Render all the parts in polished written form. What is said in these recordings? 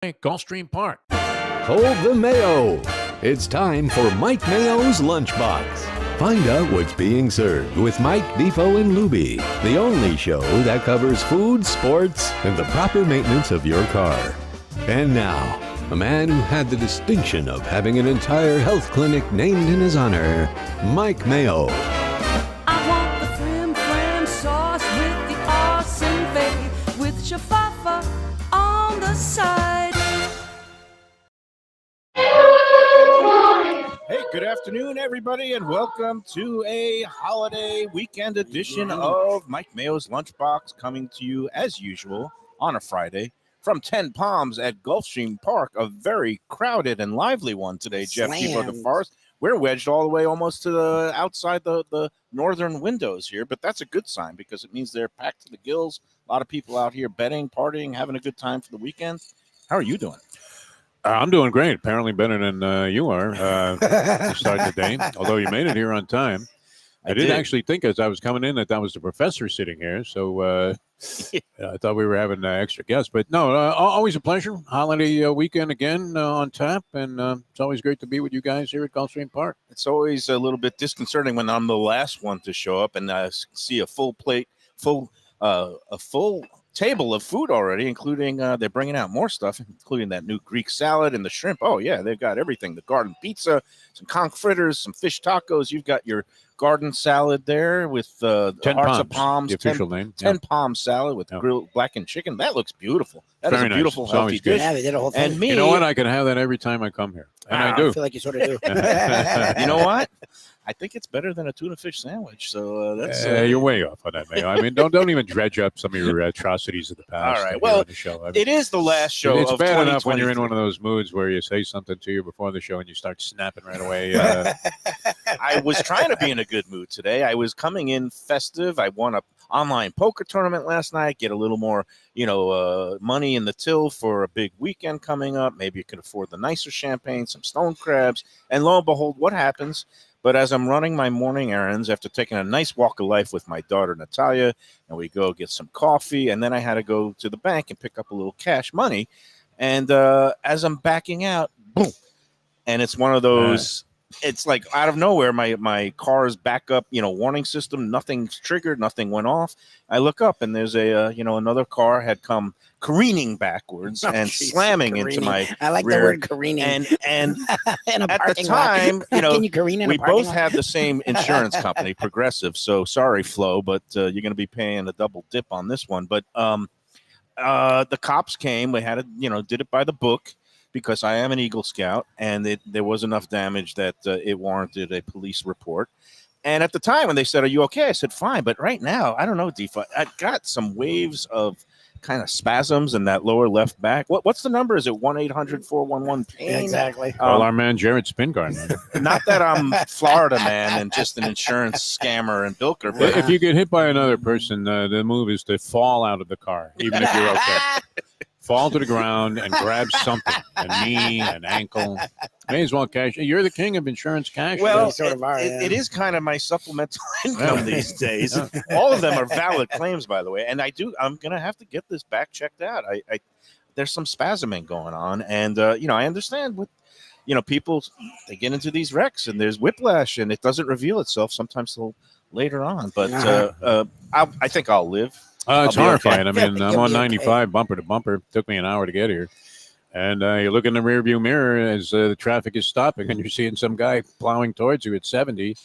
Gulfstream Park. Hold the Mayo. It's time for Mike Mayo's Lunchbox. Find out what's being served with Mike, Defo and Lubie, the only show that covers food, sports, and the proper maintenance of your car. And now, a man who had the distinction of having an entire health clinic named in his honor, Mike Mayo. I want the flim flam sauce with the awesome fave with shafafa on the side. Hey, good afternoon, everybody, and welcome to a holiday weekend edition of Mike Mayo's Lunchbox, coming to you as usual on a Friday from 10 Palms at Gulfstream Park, a very crowded and lively one today, Jeff Depot DeForest. We're wedged all the way almost to the outside the northern windows here, but that's a good sign because it means they're packed to the gills. A lot of people out here betting, partying, having a good time for the weekend. How are you doing? I'm doing great. Apparently better than you are to start the day, although you made it here on time. I did actually think as I was coming in that was the professor sitting here, so I thought we were having extra guests. But no, always a pleasure. Holiday weekend again on tap, and it's always great to be with you guys here at Gulfstream Park. It's always a little bit disconcerting when I'm the last one to show up and see a full plate, a full table of food already, including they're bringing out more stuff, including that new Greek salad and the shrimp. Oh yeah, they've got everything: the garden pizza, some conch fritters, some fish tacos. You've got your garden salad there with 10 hearts of palms, the official name. 10 palm salad with grilled blackened chicken. That looks beautiful. That is a beautiful, healthy dish. Yeah, they did a whole thing. And me, you know what? I can have that every time I come here, and I do. I feel like you sort of do. You know what? I think it's better than a tuna fish sandwich. So that's you're way off on that, Mayo. I mean, don't even dredge up some of your atrocities of the past. All right. Well, the show. I mean, it is the last show. It's of bad enough when you're in one of those moods where you say something to you before the show and you start snapping right away. I was trying to be in a good mood today. I was coming in festive. I won an online poker tournament last night. Get a little more, money in the till for a big weekend coming up. Maybe you can afford the nicer champagne, some stone crabs, and lo and behold, what happens? But as I'm running my morning errands after taking a nice walk of life with my daughter, Natalia, and we go get some coffee, and then I had to go to the bank and pick up a little cash money. And as I'm backing out, boom, and it's one of those, it's like out of nowhere, my car's backup, warning system, nothing's triggered, nothing went off. I look up, and there's another car had come careening backwards slamming into my I like rear. the word careening. And in a at the time, Can you careen in we a parking both lot? have the same insurance company, Progressive. So sorry, Flo, but you're going to be paying a double dip on this one. But the cops came. We had to, did it by the book because I am an Eagle Scout, and there was enough damage that it warranted a police report. And at the time, when they said, "Are you okay?" I said, "Fine." But right now, I don't know, Defa. I got some waves of kind of spasms in that lower left back. What's the number? Is it 1-800-411-PAIN? Exactly. Well, our man Jared Spingard. Not that I'm Florida man and just an insurance scammer and bilker, but If you get hit by another person, the move is to fall out of the car, even if you're okay. Fall to the ground and grab something, a knee, an ankle. May as well cash. You're the king of insurance cash. well, They sort of are, it is kind of my supplemental income these days. All of them are valid claims, by the way. And I'm going to have to get this back checked out. There's some spasming going on. And, I understand with, people, they get into these wrecks and there's whiplash and it doesn't reveal itself sometimes till later on. But I think I'll live. It's I'll be horrifying. okay. I mean, I'm on You'll be 95 bumper to bumper. It took me an hour to get here. And you look in the rearview mirror as the traffic is stopping and you're seeing some guy plowing towards you at 70.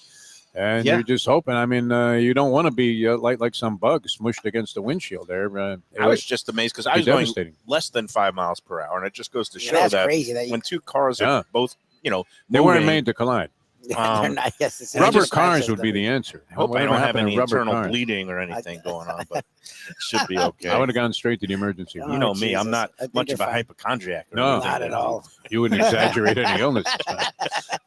And you're just hoping. I mean, you don't want to be like some bug smushed against the windshield there. I was just amazed because I was going less than 5 miles per hour. And it just goes to show that's that crazy that when two cars are both, they moving, weren't made to collide. They're not, yes, it's Rubber just cars not would be the answer. I hope What I don't have happened to any rubber internal cars? bleeding or anything going on, but it should be okay. I would have gone straight to the emergency room. You know me, I'm Jesus. not I think much you're of a fine. hypochondriac. Or No. anything. Not at all. You wouldn't exaggerate any illnesses.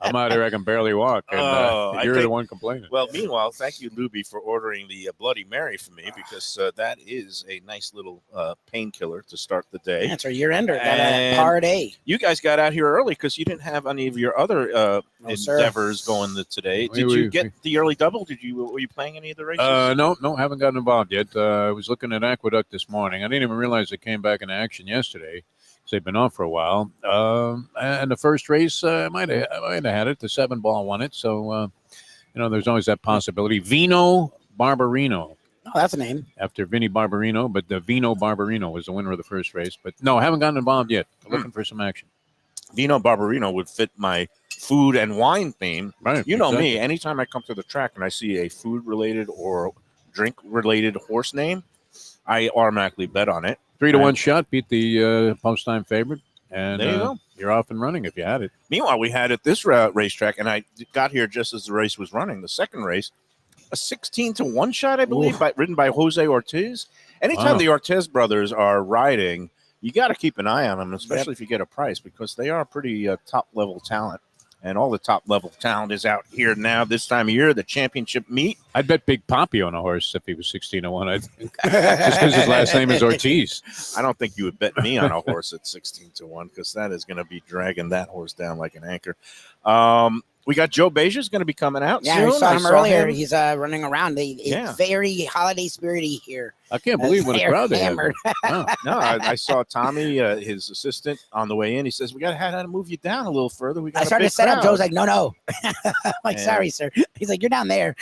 I'm out here, I can barely walk, and you're the one complaining. Well, meanwhile, thank you, Lubie, for ordering the Bloody Mary for me because that is a nice little painkiller to start the day. That's our year ender. Got a And par day. You guys got out here early because you didn't have any of your other No, sir. endeavors going today. Did you get the early double? Were you playing any of the races? No, haven't gotten involved yet. I was looking at Aqueduct this morning. I didn't even realize it came back in action yesterday. They've been off for a while. And the first race, I might have had it. The 7-ball won it. So, there's always that possibility. Vino Barbarino. Oh, that's a name. After Vinny Barbarino, but the Vino Barbarino was the winner of the first race. But no, haven't gotten involved yet. Looking for some action. Vino Barbarino would fit my food and wine theme. Right. You know exactly. me. Anytime I come to the track and I see a food-related or drink-related horse name, I automatically bet on it. 3-1 shot, beat the post-time favorite. And There you go. You're off and running if you had it. Meanwhile, we had at this racetrack, and I got here just as the race was running, the second race, a 16-1 shot, I believe, ridden by Jose Ortiz. Anytime Wow. the Ortiz brothers are riding, you got to keep an eye on them, especially if you get a price, because they are pretty top-level talent. And all the top-level talent is out here now this time of year, the championship meet. I'd bet Big Poppy on a horse if he was 16-1, I think. Just because his last name is Ortiz. I don't think you would bet me on a horse at 16-1 because that is going to be dragging that horse down like an anchor. We got Joe Beja's going to be coming out Yeah, soon. I saw him earlier. him. He's running around. It's very holiday spirity here. I can't believe what a They're crowd they had. hammered. Wow. No, I saw Tommy, his assistant, on the way in. He says, we got to move you down a little further. We got I started a to set up. big Joe's crowd." like, no. I'm like, Yeah. sorry, sir. He's like, you're down there.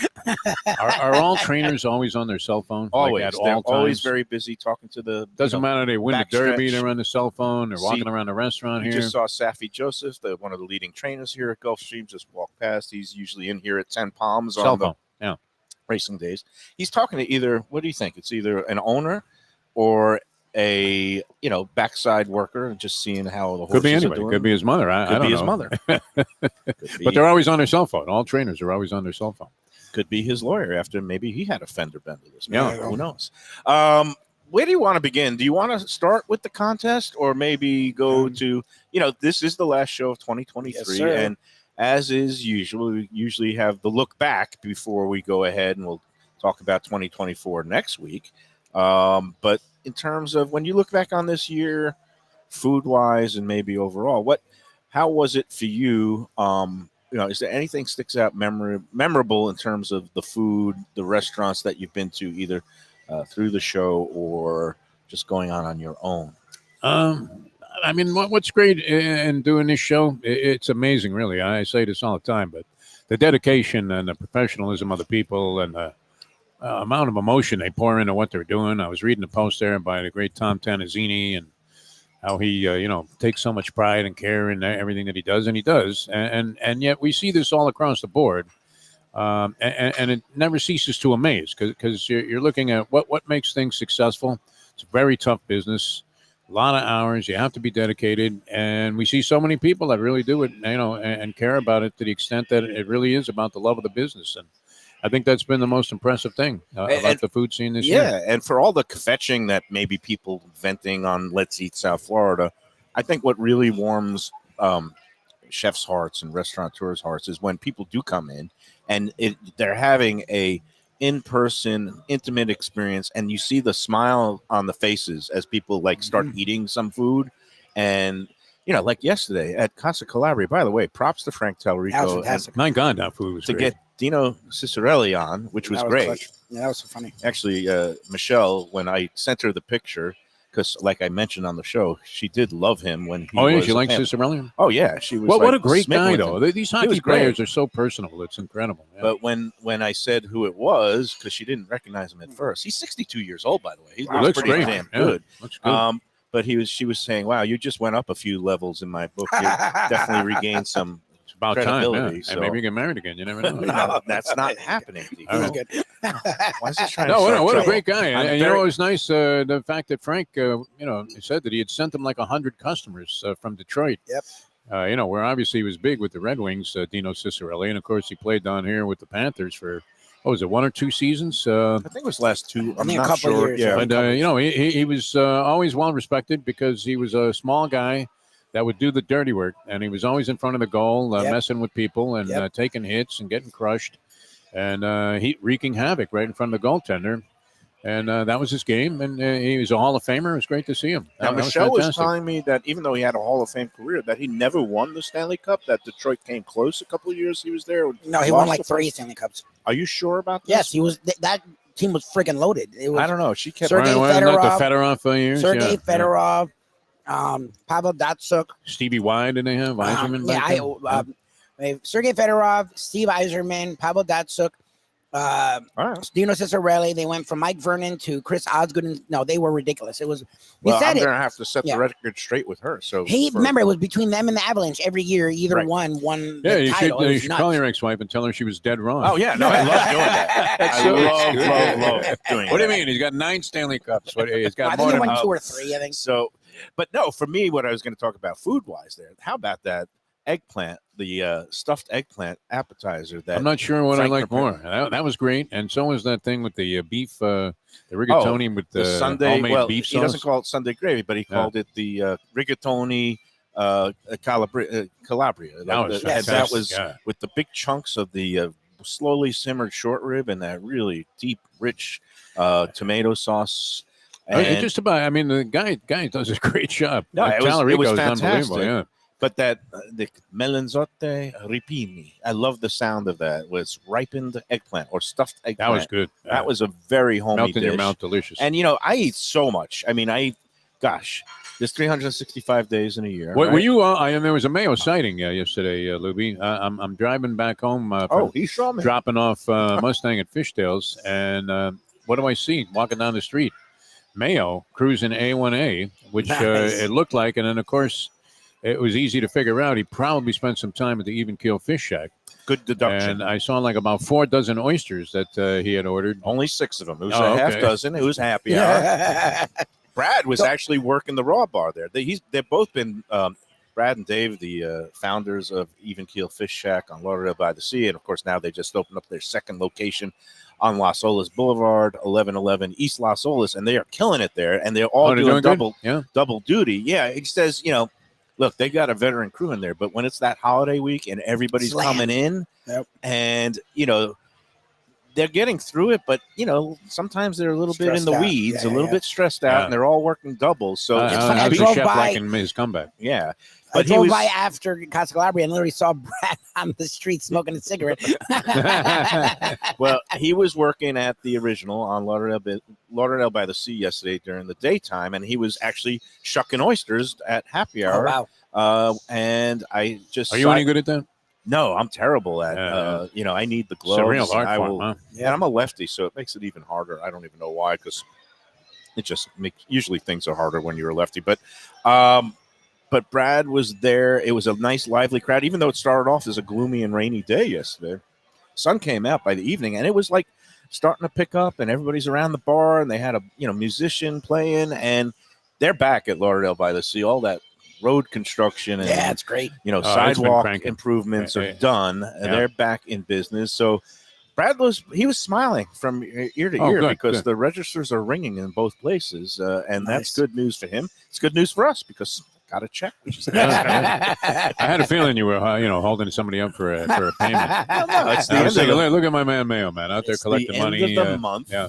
Are all trainers always on their cell phone? Always. Like at They're all always times? very busy talking to the Doesn't matter. They win the derby. backstretch. They're on the cell phone. They're walking See, around the restaurant We here. just saw Safi Joseph, one of the leading trainers here at Gulfstream, just walk past. He's usually in here at 10 Palms Cell on the phone. Yeah. racing days. He's talking to either, what do you think? It's either an owner or a backside worker, and just seeing how the horses Could be are anybody. doing. Could be his mother. I Could don't be his know. mother. Could be, But they're always on their cell phone. All trainers are always on their cell phone. could be his lawyer after maybe he had a fender bender this Yeah. morning. Who knows? Where do you want to begin? Do you want to start with the contest or maybe go to, this is the last show of 2023. Yes, sir. And as is usual, we usually have the look back before we go ahead and we'll talk about 2024 next week. But in terms of when you look back on this year, food-wise and maybe overall, how was it for you? Is there anything sticks out memorable in terms of the food, the restaurants that you've been to, either through the show or just going on your own? I mean, what's great in doing this show, it's amazing, really. I say this all the time, but the dedication and the professionalism of the people and the amount of emotion they pour into what they're doing. I was reading a post there by the great Tom Tanazzini and how he, takes so much pride and care in everything that he does, and he does. And yet we see this all across the board, and it never ceases to amaze because you're looking at what makes things successful. It's a very tough business. A lot of hours. You have to be dedicated, and we see so many people that really do it, and care about it to the extent that it really is about the love of the business. And I think that's been the most impressive thing about the food scene this year. Yeah, and for all the kvetching that maybe people venting on Let's Eat South Florida, I think what really warms chefs' hearts and restaurateurs' hearts is when people do come in and they're having a in-person intimate experience, and you see the smile on the faces as people start eating some food. And like yesterday at Casa Calabria, by the way, props to Frank That was Tellerico fantastic. My God, that food was to great. get Dino Cicerelli on, which was great. clutch. Yeah, that was so funny. Actually, Michelle, when I sent her the picture, because like I mentioned on the show, she did love him when he Oh, yeah, was she likes him. Cicerelli? Oh yeah, she was. What a great smitten guy, with though. him. These was hockey great. players are so personable. It's incredible. Yeah. But when I said who it was, because she didn't recognize him at first, he's 62 years old, by the way. He Wow, looks pretty great. damn Yeah, good. looks good. But she was saying, "Wow, you just went up a few levels in my book. You definitely regained some It's about time. Yeah. credibility." And maybe you get married again. You never know. No, that's not happening. Steve. All That right. was good. Why is this trying to No, start what a trouble? great guy. I'm And, very- it was nice, the fact that Frank, he said that he had sent him like 100 customers from Detroit. Yep. Where obviously he was big with the Red Wings, Dino Cicerelli. And, of course, he played down here with the Panthers for, what was it, 1 or 2 seasons? I think it was last two. I'm think a not couple sure. years, Yeah, yeah. But, he was always well respected because he was a small guy that would do the dirty work. And he was always in front of the goal, Yep. messing with people and Yep. taking hits and getting crushed. And he wreaking havoc right in front of the goaltender. And that was his game. And he was a Hall of Famer. It was great to see him. Now, That was Michelle was fantastic. telling me that even though he had a Hall of Fame career, that he never won the Stanley Cup, that Detroit came close a couple of years he was there. No, he Lost won like the 3 Stanley Cups. Are you sure about this? Yes, he was. That team was freaking loaded. It was I don't know. She kept Sergei Wasn't that Fedorov. the Fedorov years? Sergei Yeah. Fedorov, Pavel Datsuk. Stevie Y, did they have? Eiserman? They have Sergei Fedorov, Steve Eiserman, Pavel Datsuk, All right. Dino Ciccarelli. They went from Mike Vernon to Chris Osgood. No, they were ridiculous. It was. Well, said I'm it. going to have to set Yeah. the record straight with her. So Remember, it was between them and the Avalanche every year. Either Right. one won Yeah, the you title. It should, was you should nuts. call your ex-wife and tell her she was dead wrong. Oh yeah, no, I love doing that. That's I so love good. doing What do you that. mean? He's got 9 Stanley Cups. He's I got think more they than won 2 or 3. I think. So, but no, for me, what I was going to talk about food-wise there. How about that eggplant, the stuffed eggplant appetizer? That I'm not sure what Frank I like more. prepared. That was great, and so was that thing with the beef, the rigatoni with the the Sunday. homemade Well, beef he sauce. doesn't call it Sunday gravy, but he called it the rigatoni Calabria. That was that fantastic, was yeah. with the big chunks of the slowly simmered short rib and that really deep, rich tomato sauce. And, Just about. I mean, the guy does a great job. No, it was Tallarico is fantastic. unbelievable. Yeah. but that the melanzote ripini, I love the sound of that. Was ripened eggplant or stuffed eggplant. That was good. That was a very homey melt in dish. your mouth, delicious. And I eat so much. I mean, there's 365 days in a year. Were right? you? There was a Mayo sighting yesterday, Lubie. I'm driving back home. He saw me. Dropping off Mustang at Fishtails, and what do I see walking down the street? Mayo cruising A1A, which Nice. it looked like, and then of course it was easy to figure out. He probably spent some time at the Even Keel Fish Shack. Good deduction. And I saw like about 4 dozen oysters that he had ordered. Only 6 of them. It was Oh, a half okay. dozen. It was happy hour. Brad was actually working the raw bar there. They've both been Brad and Dave, the founders of Even Keel Fish Shack on Lauderdale by the Sea, and of course now they just opened up their second location on Las Olas Boulevard, 1111 East Las Olas, and they are killing it there. And they're all they're doing doing good? double duty. Yeah, it says look, they got a veteran crew in there, but when it's that holiday week and everybody's Slam. coming in, Yep. and they're getting through it, but sometimes they're a little bit in the Stressed out. weeds, Yeah, a little yeah. bit stressed out, Yeah. and they're all working doubles. So It's funny, I how's the drove chef by- liking his comeback? yeah, I but he drove was by after Casa Calabria and literally saw Brad on the street smoking a cigarette. well, he was working at the original on Lauderdale by the Sea yesterday during the daytime, and he was actually shucking oysters at happy Oh, hour. wow. And I just Are you any good at that? No, I'm terrible at. I need the gloves. It's a real art I form, will- huh? And I'm a lefty, so it makes it even harder. I don't even know why, because it just makes usually things are harder when you're a lefty. But Brad was there. It was a nice, lively crowd, even though it started off as a gloomy and rainy day yesterday. Sun came out by the evening, and it was like starting to pick up, and everybody's around the bar, and they had a musician playing, and they're back at Lauderdale by the Sea. All that road construction and Yeah, it's great. it's been sidewalk cranking. improvements Yeah, are yeah. done, and Yeah. they're back in business. So Brad was smiling from ear to Oh, ear good, because good. the registers are ringing in both places, and that's Nice. good news for him. It's good news for us because got a check. Which is I had a feeling you were, holding somebody up for a payment. no, it's the I end was of thinking, the, look at my man Mayo, man, out there it's the collecting end money. of the month. yeah.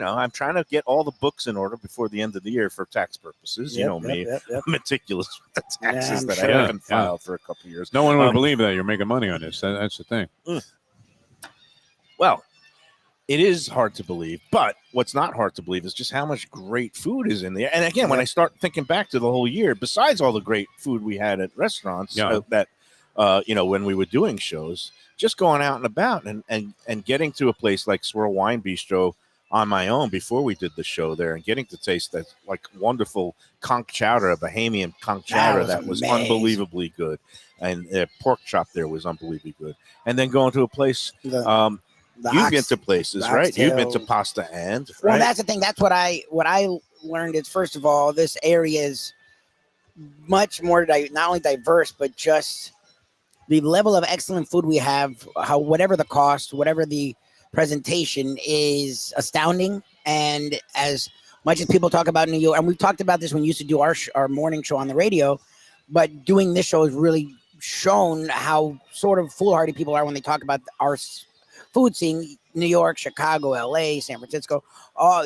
I'm trying to get all the books in order before the end of the year for tax purposes. You know me, Yep. meticulous with the taxes I'm that sure. I haven't Yeah. filed for a couple of years. No one would Um, believe that you're making money on this. That's the thing. Well, it is hard to believe, but what's not hard to believe is just how much great food is in there. And again, when I start thinking back to the whole year, besides all the great food we had at restaurants Yeah. when we were doing shows, just going out and about and getting to a place like Swirl Wine Bistro on my own before we did the show there and getting to taste that like wonderful conch chowder, a Bahamian conch chowder that was amazing. unbelievably good. And pork chop there was unbelievably good. And then going to a place, The you've been ox- to places, the right? You've been to oxtails. Pasta and, Well, right? that's the thing. That's what I learned is, first of all, this area is much more not only diverse, but just the level of excellent food we have. Whatever the cost, whatever the presentation, is astounding. And as much as people talk about New York, and we've talked about this when we used to do our morning show on the radio, but doing this show has really shown how sort of foolhardy people are when they talk about our food scene. New York, Chicago, LA, San Francisco,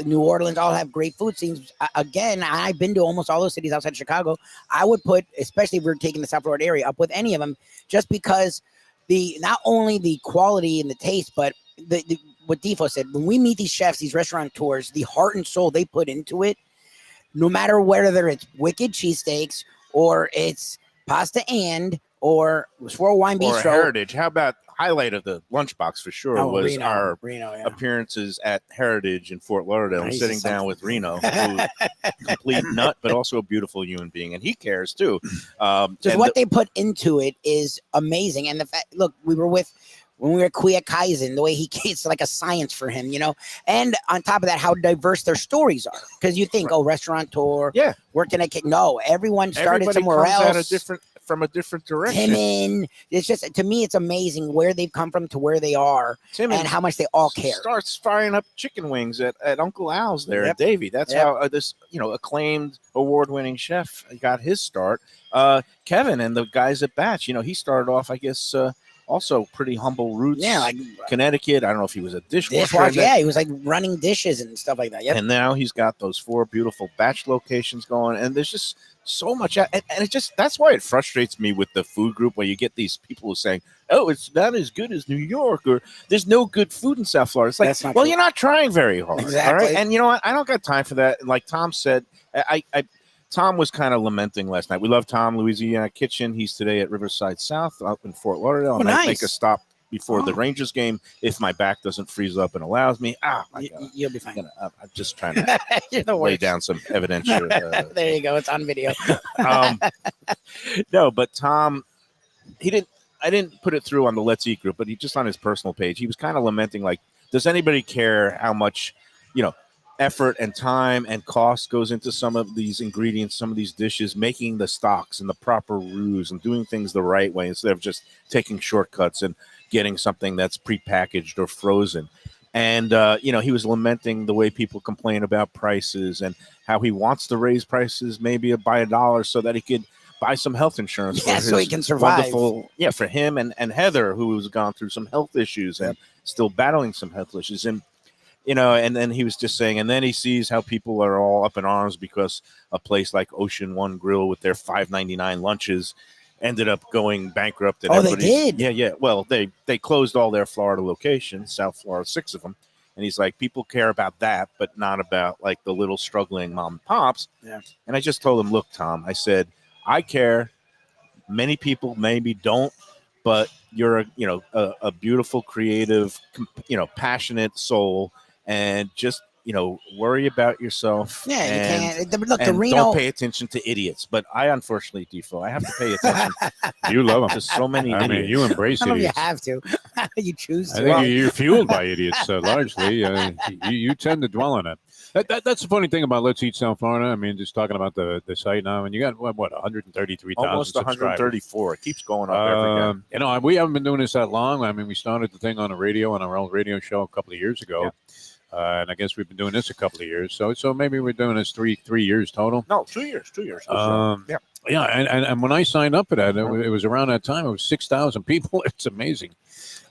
New Orleans all have great food scenes. Again, I've been to almost all those cities outside Chicago. I would put, especially if we're taking the South Florida area, up with any of them, just because not only the quality and the taste, but what Defo said, when we meet these chefs, these restaurateurs, the heart and soul they put into it, no matter whether it's Wicked Cheesesteaks or it's Pasta or Swirl Wine Or a Bistro. Heritage. How about highlight of the lunchbox for sure was our Reno, yeah. appearances at Heritage in Fort Lauderdale, He's sitting just down something. with Reno, who complete nut, but also a beautiful human being, and he cares too. Just what they put into it is amazing. And the fact, look, when we were at Kuya Kaizen, the way it's like a science for him, And on top of that, how diverse their stories are. Because you think, restaurateur, Yeah. working at no, everyone started Everybody somewhere comes else. from a different direction. Timon, it's just, to me, it's amazing where they've come from to where they are and how much they all care. Starts firing up chicken wings at Uncle Al's there in Davie. That's how this acclaimed award-winning chef got his start. Kevin and the guys at Batch, he started off, I guess, also pretty humble roots. Yeah, like Connecticut. I don't know if he was a dishwasher. Yeah, he was like running dishes and stuff like that. Yep. And now he's got those 4 beautiful Batch locations going, and there's just so much, and it just, that's why it frustrates me with the food group, where you get these people who are saying, oh, it's not as good as New York, or there's no good food in South Florida. It's like, well, you're not trying very hard. Exactly. All right. And you know what? I don't got time for that. Like Tom said, Tom was kind of lamenting last night. We love Tom, Louisiana Kitchen. He's today at Riverside South up in Fort Lauderdale. I might make a stop before the Rangers game if my back doesn't freeze up and allows me. You'll be fine. I'm just trying to lay down some evidence. There you go. It's on video. No, but Tom, I didn't put it through on the Let's Eat group, but he just on his personal page, he was kind of lamenting, like, does anybody care how much, effort and time and cost goes into some of these ingredients, some of these dishes, making the stocks and the proper roux and doing things the right way instead of just taking shortcuts and getting something that's prepackaged or frozen. And, he was lamenting the way people complain about prices and how he wants to raise prices maybe by $1 so that he could buy some health insurance. Yeah, so he can survive. For him and Heather, who has gone through some health issues and still battling some health issues. And, and then he was just saying, and then he sees how people are all up in arms because a place like Ocean One Grill with their $5.99 lunches ended up going bankrupt. And they did? Yeah. Well, they closed all their Florida locations, South Florida, 6 of them. And he's like, people care about that, but not about like the little struggling mom and pops. Yeah. And I just told him, look, Tom, I said, I care. Many people maybe don't, but you're a beautiful, creative, passionate soul, and just worry about yourself. Yeah, and, you can't. Look, and the Reno. don't pay attention to idiots. But I, unfortunately, Defo, I have to pay attention. You love them. To so many. I mean, you embrace Some of you idiots. have to. You choose I to. think you're fueled by idiots largely. You tend to dwell on it. That's the funny thing about Let's Eat South Florida. I mean, just talking about the site now, and you got what 133,000 almost 134. It keeps going up every day. We haven't been doing this that long. I mean, we started the thing on the radio, on our old radio show a couple of years ago. Yeah. And I guess we've been doing this a couple of years. So maybe we're doing this three years total. No, 2 years. 2 years. Yeah. And when I signed up for that, it was around that time. It was 6,000 people. It's amazing.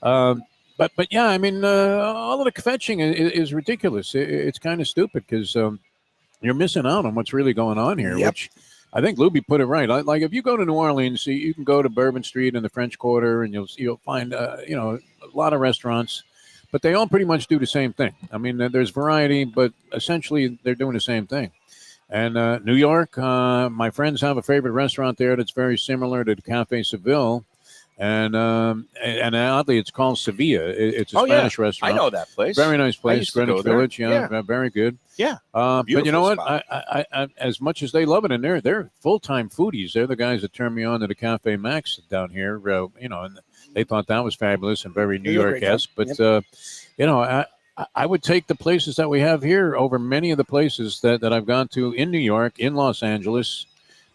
But yeah, I mean, all of the fetching is ridiculous. It's kind of stupid because you're missing out on what's really going on here, which I think Lubie put it right. Like if you go to New Orleans, you can go to Bourbon Street and the French Quarter, and you'll find a lot of restaurants, but they all pretty much do the same thing. I mean, there's variety, but essentially they're doing the same thing. And New York, my friends have a favorite restaurant there that's very similar to the Cafe Seville. And oddly, it's called Sevilla. It's a Spanish restaurant. I know that place. Very nice place, Greenwich Village. Yeah, very good. Yeah. But you know what? I as much as they love it, and they're full-time foodies. They're the guys that turned me on to the Cafe Max down here. And they thought that was fabulous and very New York-esque. But I would take the places that we have here over many of the places that I've gone to in New York, in Los Angeles.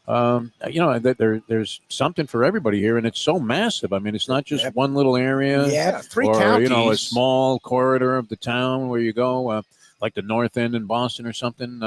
There's something for everybody here, and it's so massive. I mean, it's not just one little area. Yeah, 3 counties. A small corridor of the town where you go, like the North End in Boston or something.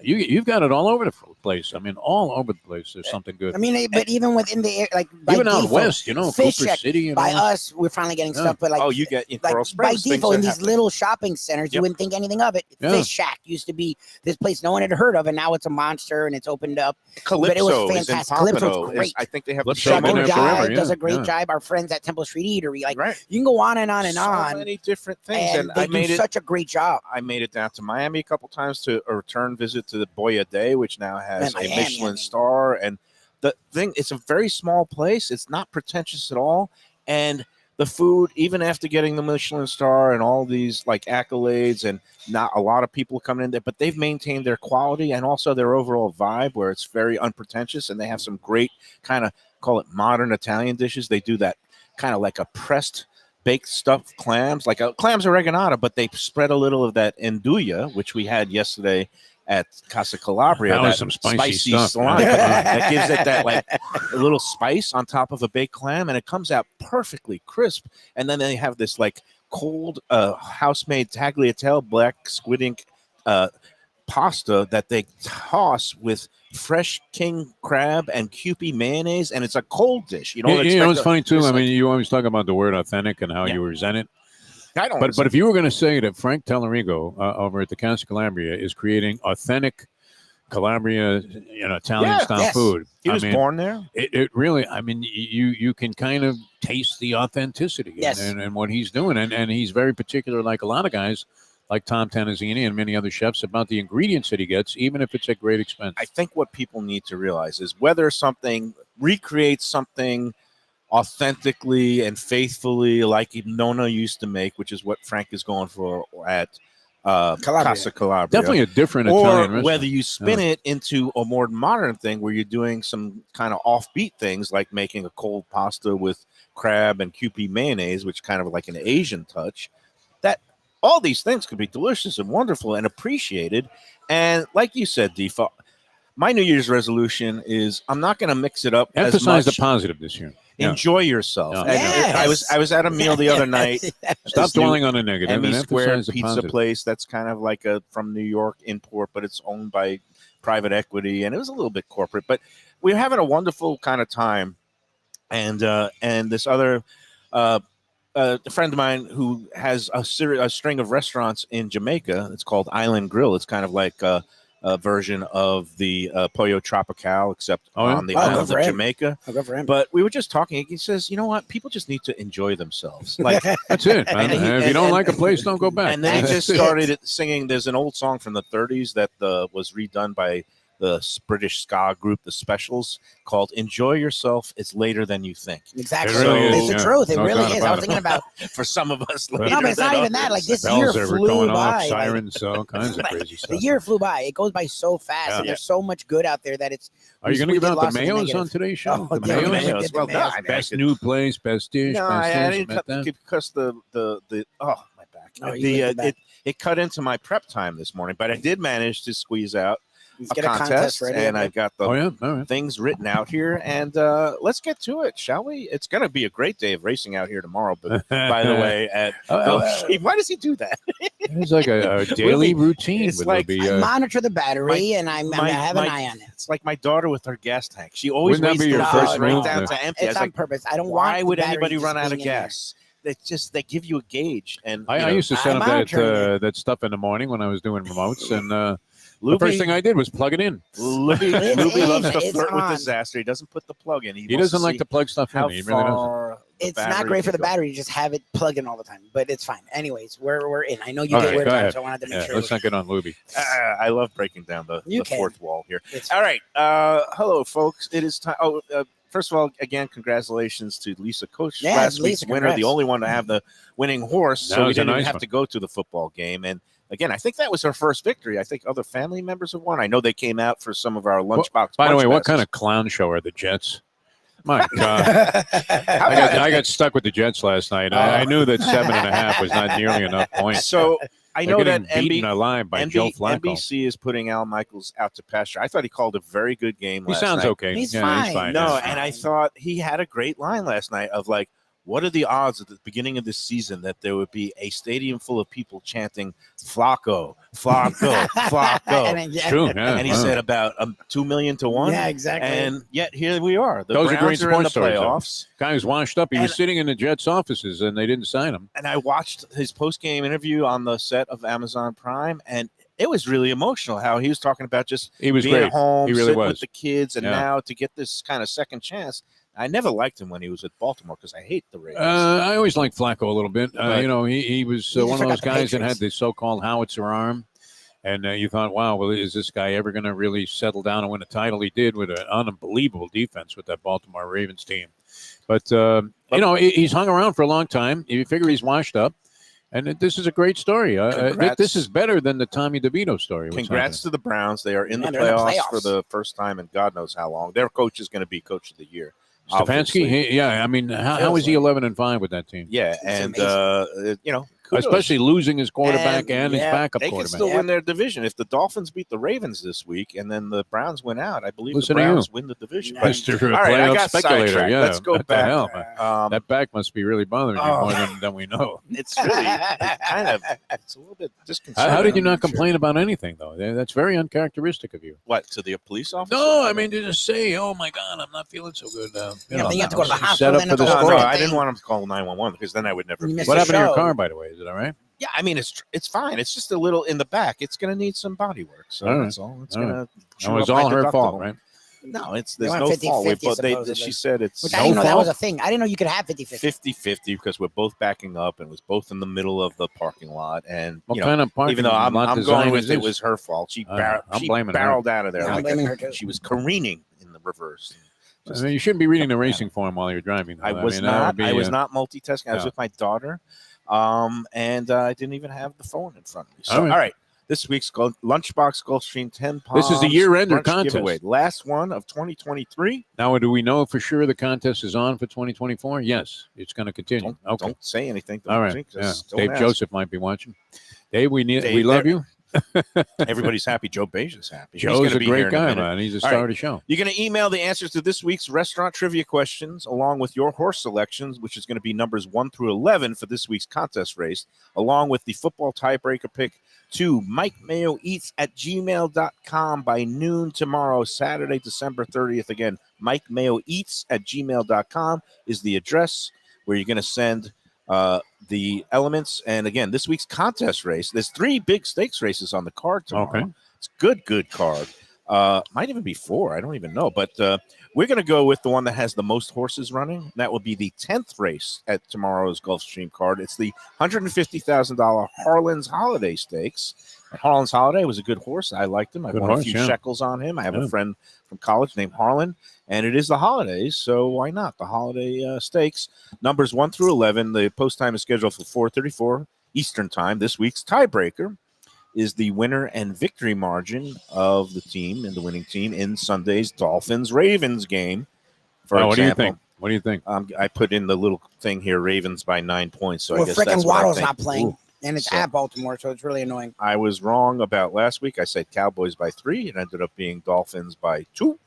You've got it all over the place. I mean, all over the place. There's something good. I mean, but even within the like by Even out default, west, you know, Fish Cooper Shack, City and by all that. us, we're finally getting Yeah. stuff. But like, Oh, you get in like Coral by Springs. things default are in these happening. little shopping centers, you Yep. wouldn't think anything of it. Yeah. Fish Shack used to be this place no one had heard of, and now it's a monster and it's opened up. But it was Calypso is in fantastic. Calypso's Pompano. great. I think they have Calypso the Chuck been same and there ownership. forever, Guy yeah, does a great yeah. job. Our friends at Temple Street Eatery, like Right. you can go on and on and So on, many different things, and and they I made do it. such a great job. I made it down to Miami a couple times to a return visit to the Boya Day, which now has Man, a Miami, Michelin I mean. star. And the thing, it's a very small place. It's not pretentious at all. And the food, even after getting the Michelin star and all these like accolades, and not a lot of people coming in there, but they've maintained their quality and also their overall vibe where it's very unpretentious. And they have some great kind of, call it modern Italian dishes. They do that kind of like a pressed baked stuffed clams, like a clams oreganata, but they spread a little of that andouille, which we had yesterday at Casa Calabria. That was some spicy stuff, salami, yeah. but that gives it that like a little spice on top of a baked clam, and it comes out perfectly crisp. And then they have this like cold house-made tagliatelle black squid ink pasta that they toss with fresh king crab and Kewpie mayonnaise, and it's a cold dish. You don't You know, expect it's a- funny too. it's I like- mean, you always talk about the word authentic and how Yeah. you resent it. I don't. But if you were going to say that Frank Tellerigo over at the Casa Calabria is creating authentic Calabria, you know, Italian style yes. food, he I was mean, born there. it really, I mean, you can kind of taste the authenticity Yes. and what he's doing, and he's very particular, like a lot of guys, like Tom Tanazzini and many other chefs, about the ingredients that he gets, even if it's at great expense. I think what people need to realize is whether something recreates something authentically and faithfully like Nona used to make, which is what Frank is going for at Calabria. Casa Calabria. Definitely a different Or Italian restaurant. whether you spin it into a more modern thing where you're doing some kind of offbeat things like making a cold pasta with crab and Kewpie mayonnaise, which kind of like an Asian touch, that all these things could be delicious and wonderful and appreciated. And like you said, Defo, my New Year's resolution is I'm not going to mix it up as Emphasize much. the positive this year. Yeah. Enjoy yourself. Yeah. And Yes. I was at a meal the other night. Stop This new dwelling on the negative and Emmy Square emphasize the pizza positive. place that's kind of like a from New York import, but it's owned by private equity, and it was a little bit corporate. But we're having a wonderful kind of time, and this other a friend of mine who has a string of restaurants in Jamaica. It's called Island Grill. It's kind of like a version of the Pollo Tropical, except Oh, yeah? on the Oh, island good of for him. Jamaica. I'll go for him. But we were just talking. He says, "You know what? People just need to enjoy themselves." Like, That's it. And he- if you and- don't and- like a place, don't go back. and then he That's just it. started singing. There's an old song from the 30s that was redone by the British ska group, the Specials, called "Enjoy Yourself. It's later than you think." Exactly. It really is, It's the yeah. truth. It No really doubt is. I about was it. thinking about For some of us, No, later no, but it's not than even that. others. Like this Bells year that were flew going off, by. Like, sirens, all kinds of crazy the stuff. year flew by. It goes by so fast, Yeah. and there's so much good out there that it's. Are you going to we give get out lost the in the Mayos negative. on today's show? Oh, the yeah, the Mayos? Mayos. Mayos. Well, the no, Mayos. I mean, I Best could- new place, best dish, No, best I this, didn't best cut that. because the oh my back. Oh, you went to that. It cut into my prep time this morning, but I did manage to squeeze out Let's a get contest, ready. and I've got the Oh, yeah? All right. things written out here, and let's get to it, shall we? It's going to be a great day of racing out here tomorrow. But by the way, at Gulfstream, why does he do that? It's like a daily routine. it's with like- Lubie, I monitor the battery, and I have an eye on it. It's like my daughter with her gas tank. She always Wouldn't that waits be your till it first goes right move? down to empty. I It's was on like, purpose. I don't want. why would the battery anybody just run out of being in there. gas? They give you a gauge, and I used to set I'm up that monitoring that stuff in the morning when I was doing remotes, and the Lubie, first thing I did was plug it in. Lubie It's loves to in, it's flirt with on. disaster. He doesn't put the plug in. He wants doesn't like see to plug stuff in. how He really doesn't. far the It's not battery great for can the go. battery to just have it plugged in all the time, but it's fine. Anyways, we're in. I know you All get right, weird go times, ahead. so I wanted to make Yeah, sure. let's not get on Lubie. I love breaking down the You can. fourth wall here. It's All right. Hello, folks. It is time. First of all, again, congratulations to Lisa Coach, Yeah, last Lisa, week's winner, congrats. the only one to have the winning horse. That So we was a didn't even nice have one. to go to the football game. And again, I think that was her first victory. I think other family members have won. I know they came out for some of our lunchbox. By the way, what lunch kind of clown show are the Jets? My God. I got stuck with the Jets last night. I knew that 7.5 was not nearly enough passes? points. So I know They're that getting beaten alive by Joe Flacco. NBC is putting Al Michaels out to pasture. I thought he called a very good game He last sounds night. okay. He's yeah, fine. He's fine. No, yeah. and I thought he had a great line last night of like, What are the odds at the beginning of this season that there would be a stadium full of people chanting Flacco, Flacco, Flacco? And It's true. Yeah, And he wow. said about 2 million to 1. Yeah, exactly. And yet here we are. The Those are Browns great are in the sports stories, though. playoffs. Guy was washed up. He was And- sitting in the Jets' offices, and they didn't sign him. And I watched his post-game interview on the set of Amazon Prime, and it was really emotional how he was talking about just He was being great. at home, He really sitting was. with the kids, and Yeah. now to get this kind of second chance. I never liked him when he was at Baltimore because I hate the Ravens. I always liked Flacco a little bit. But- You know, he was He just one of took those out the guys that had Patriots. the so-called howitzer arm. And you thought, wow, well, is this guy ever going to really settle down and win a title? He did with an unbelievable defense with that Baltimore Ravens team. But you know, he's hung around for a long time. You figure he's washed up. And this is a great story. Congrats. This is better than the Tommy DeVito story. what's Congrats to the Browns. They are in Yeah, the they're in the playoffs for playoffs. the first time in God knows how long. Their coach is going to be Coach of the Year. happening. obviously. Stefanski, yeah. I mean, how is he 11-5 with that team? Yeah, and you know, kudos. Especially losing his quarterback and his yeah, backup they can quarterback. still win their division if the Dolphins beat the Ravens this week, and then the Browns win out. I believe Listen the to you. Browns win the division. Yeah. But, Mr. all right, I Playoff got speculator. sidetracked. Yeah, Let's go what the back. hell, man? That back must be really bothering you more than we know. It's really it's a little bit disconcerting. How did you not complain about anything, though? That's very uncharacteristic of you. What, to the police officer? No, I mean, to just say, oh, my God, I'm not feeling so good. Yeah, then you have to go to the set hospital, up then for the it's all No, sport. I didn't want him to call 911 because then I would never. You missed What the happened to your show. car, by the way? Is it all right? Yeah, I mean it's fine. It's just a little in the back. It's going to need some body work. So All right. that's all. It's All going to. No, it's all her fault, right? No, it's They there's want no 50-50 fault. supposedly. She said it's Which I No didn't know that fault? was a thing. I didn't know you could have 50-50. 50-50 because we're both backing up and it was both in the middle of the parking lot. And What you know, kind of parking even though I'm lot going design with is it this? was her fault. She I'm blaming her. barreled out of there. Yeah, I'm like blaming her, too. She was careening in the reverse. I mean, you shouldn't be reading the racing form while you're driving. Though. I was mean, that would not. be, I was not multitasking. I was yeah. with my daughter, and I didn't even have the phone in front of me. So, All right. all right. This week's Lunchbox Gulfstream 10 Palms. This is the year-ender brunch contest. giveaway. Last one of 2023. Now, do we know for sure the contest is on for 2024? Yes, it's going to continue. Don't say anything. All right. Just Yeah. don't Dave ask. Joseph might be watching. Dave, we Dave, love you. Everybody's happy. Joe Beja's happy. He's Joe's gonna a be here great in a guy, minute. man. He's a All star right. of the show. You're going to email the answers to this week's restaurant trivia questions along with your horse selections, which is going to be numbers 1 through 11 for this week's contest race, along with the football tiebreaker pick to MikeMayoEats@gmail.com by noon tomorrow, Saturday, December 30th. Again, MikeMayoEats@gmail.com is the address where you're going to send the elements. And again, this week's contest race, there's 3 big stakes races on the card tomorrow. Okay. It's good card. Might even be 4. I don't even know. But we're going to go with the one that has the most horses running. That will be the 10th race at tomorrow's Gulfstream card. It's the $150,000 Harlan's Holiday Stakes. And Harlan's Holiday was a good horse. I liked him. I Good won horse, a few yeah. shekels on him. I have Yeah. a friend from college named Harlan, and it is the holidays, so why not? The holiday stakes. Numbers 1 through 11. The post time is scheduled for 4:34 Eastern time. This week's tiebreaker is the winner and victory margin of the team and the winning team in Sunday's Dolphins-Ravens game. For Well, what do you example, think? What do you think? I put in the little thing here, Ravens by 9 points. So Well, I guess that's frickin' what I Waddle's think. not playing, Ooh. and it's So- at Baltimore, so it's really annoying. I was wrong about last week. I said Cowboys by 3. It ended up being Dolphins by 2.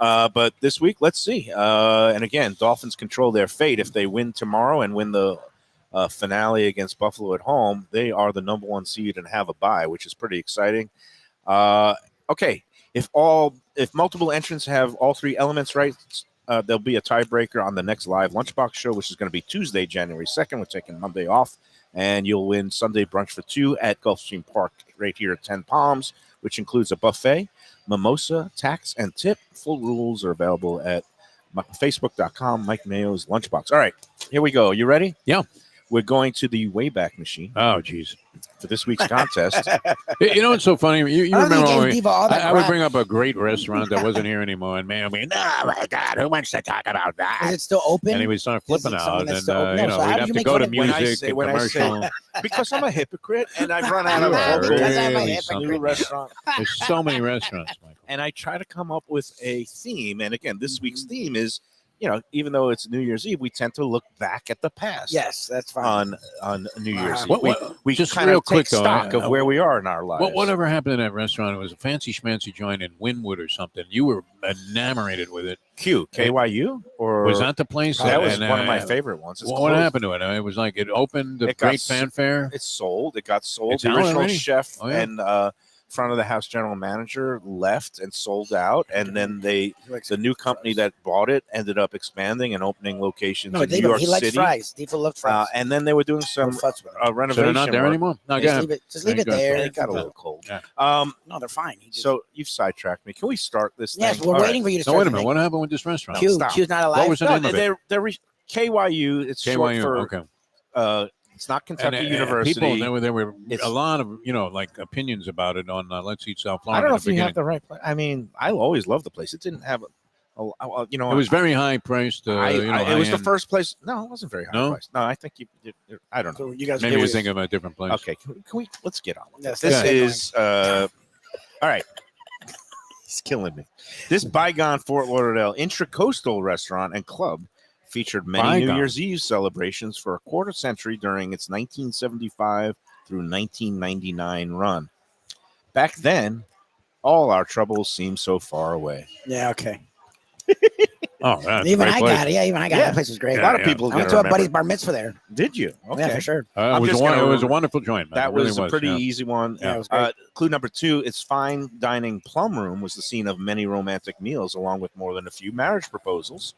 But this week, let's see. And again, Dolphins control their fate. If they win tomorrow and win the finale against Buffalo at home, they are the number 1 seed and have a bye, which is pretty exciting. Okay, if multiple entrants have all 3 elements right, there'll be a tiebreaker on the next live Lunchbox show, which is going to be Tuesday, January 2nd. We're taking Monday off, and you'll win Sunday brunch for 2 at Gulfstream Park right here at 10 Palms, which includes a buffet, mimosa, tax, and tip. Full rules are available at Facebook.com, Mike Mayo's Lunchbox. All right, here we go. You ready? Yeah. We're going to the Wayback Machine Oh, geez. for this week's contest. You know what's so funny? You I don't remember think when it gave Diva all that I would crap. bring up a great restaurant that wasn't here anymore, and man, I mean, oh my God, who wants to talk about that? Is it still open? And he would start Is flipping it something out, that's and still open? you No, so know, how we'd do have you to make go to fun of- music when and I say- commercial. Because I'm a hypocrite and I've run out You of are all because I'm a really hypocrite. new something. restaurant. There's so many restaurants, Michael. And I try to come up with a theme. And again, this week's theme is, you know, even though it's New Year's Eve, we tend to look back at the past. Yes, that's fine. On New Year's Eve. What- we just kind real of quick, take though, stock of where we are in our lives. Whatever happened to that restaurant? It was a fancy schmancy joint in Wynwood or something. You were enamored with it. KYU? or Was that the place? that was And, one of my favorite ones. It's What closed. happened to it? It was like it opened to It got great fanfare. It's sold. It got sold. It's The out original already? chef Oh, yeah. and front of the house general manager left and sold out, and then the new company that bought it ended up expanding and opening locations No, in they New don't. York He likes City. fries. Defo loves fries. And then they were doing some Don't futz with him. So renovation. they're not there work. anymore. No, go Just ahead. leave it. Just leave it There you go. there. It got a little cold. Yeah. No, they're fine. He just- So you've sidetracked me. Can we start this? yes, thing? we're All right. waiting for you to No, start. wait a the minute. thing. What happened with this restaurant? Q, stop. Q's not alive. What was the No, name of it? they're KYU. It's short KYU. for Okay. it's not Kentucky And, University. People, there were It's- a lot of like opinions about it on Let's Eat South I Florida. don't know in if the you have beginning. the right place. I mean, I always loved the place. It didn't have It was very high priced. it was the high-end. first place. No, it wasn't very high No? priced. No, I think I don't know. So you guys Maybe it you're was- thinking of a different place. Okay, can we let's get on with Yes, this. that's This is all right. He's killing me. This bygone Fort Lauderdale intracoastal restaurant and club featured many New Bygone. Year's Eve celebrations for a quarter century during its 1975 through 1999 run. Back then, all our troubles seemed so far away. Yeah, okay. Oh, that's Even a great I place. got it. Yeah, even I got it. Yeah. That place was great. A lot Yeah, of people I went are to going a buddy's bar mitzvah there. Did you? Okay. Yeah, for sure. It I'm was just it gonna- was a wonderful joint. Man. That It really was a pretty yeah. easy one. Yeah, it was great. Clue number 2, its fine dining plum room was the scene of many romantic meals, along with more than a few marriage proposals.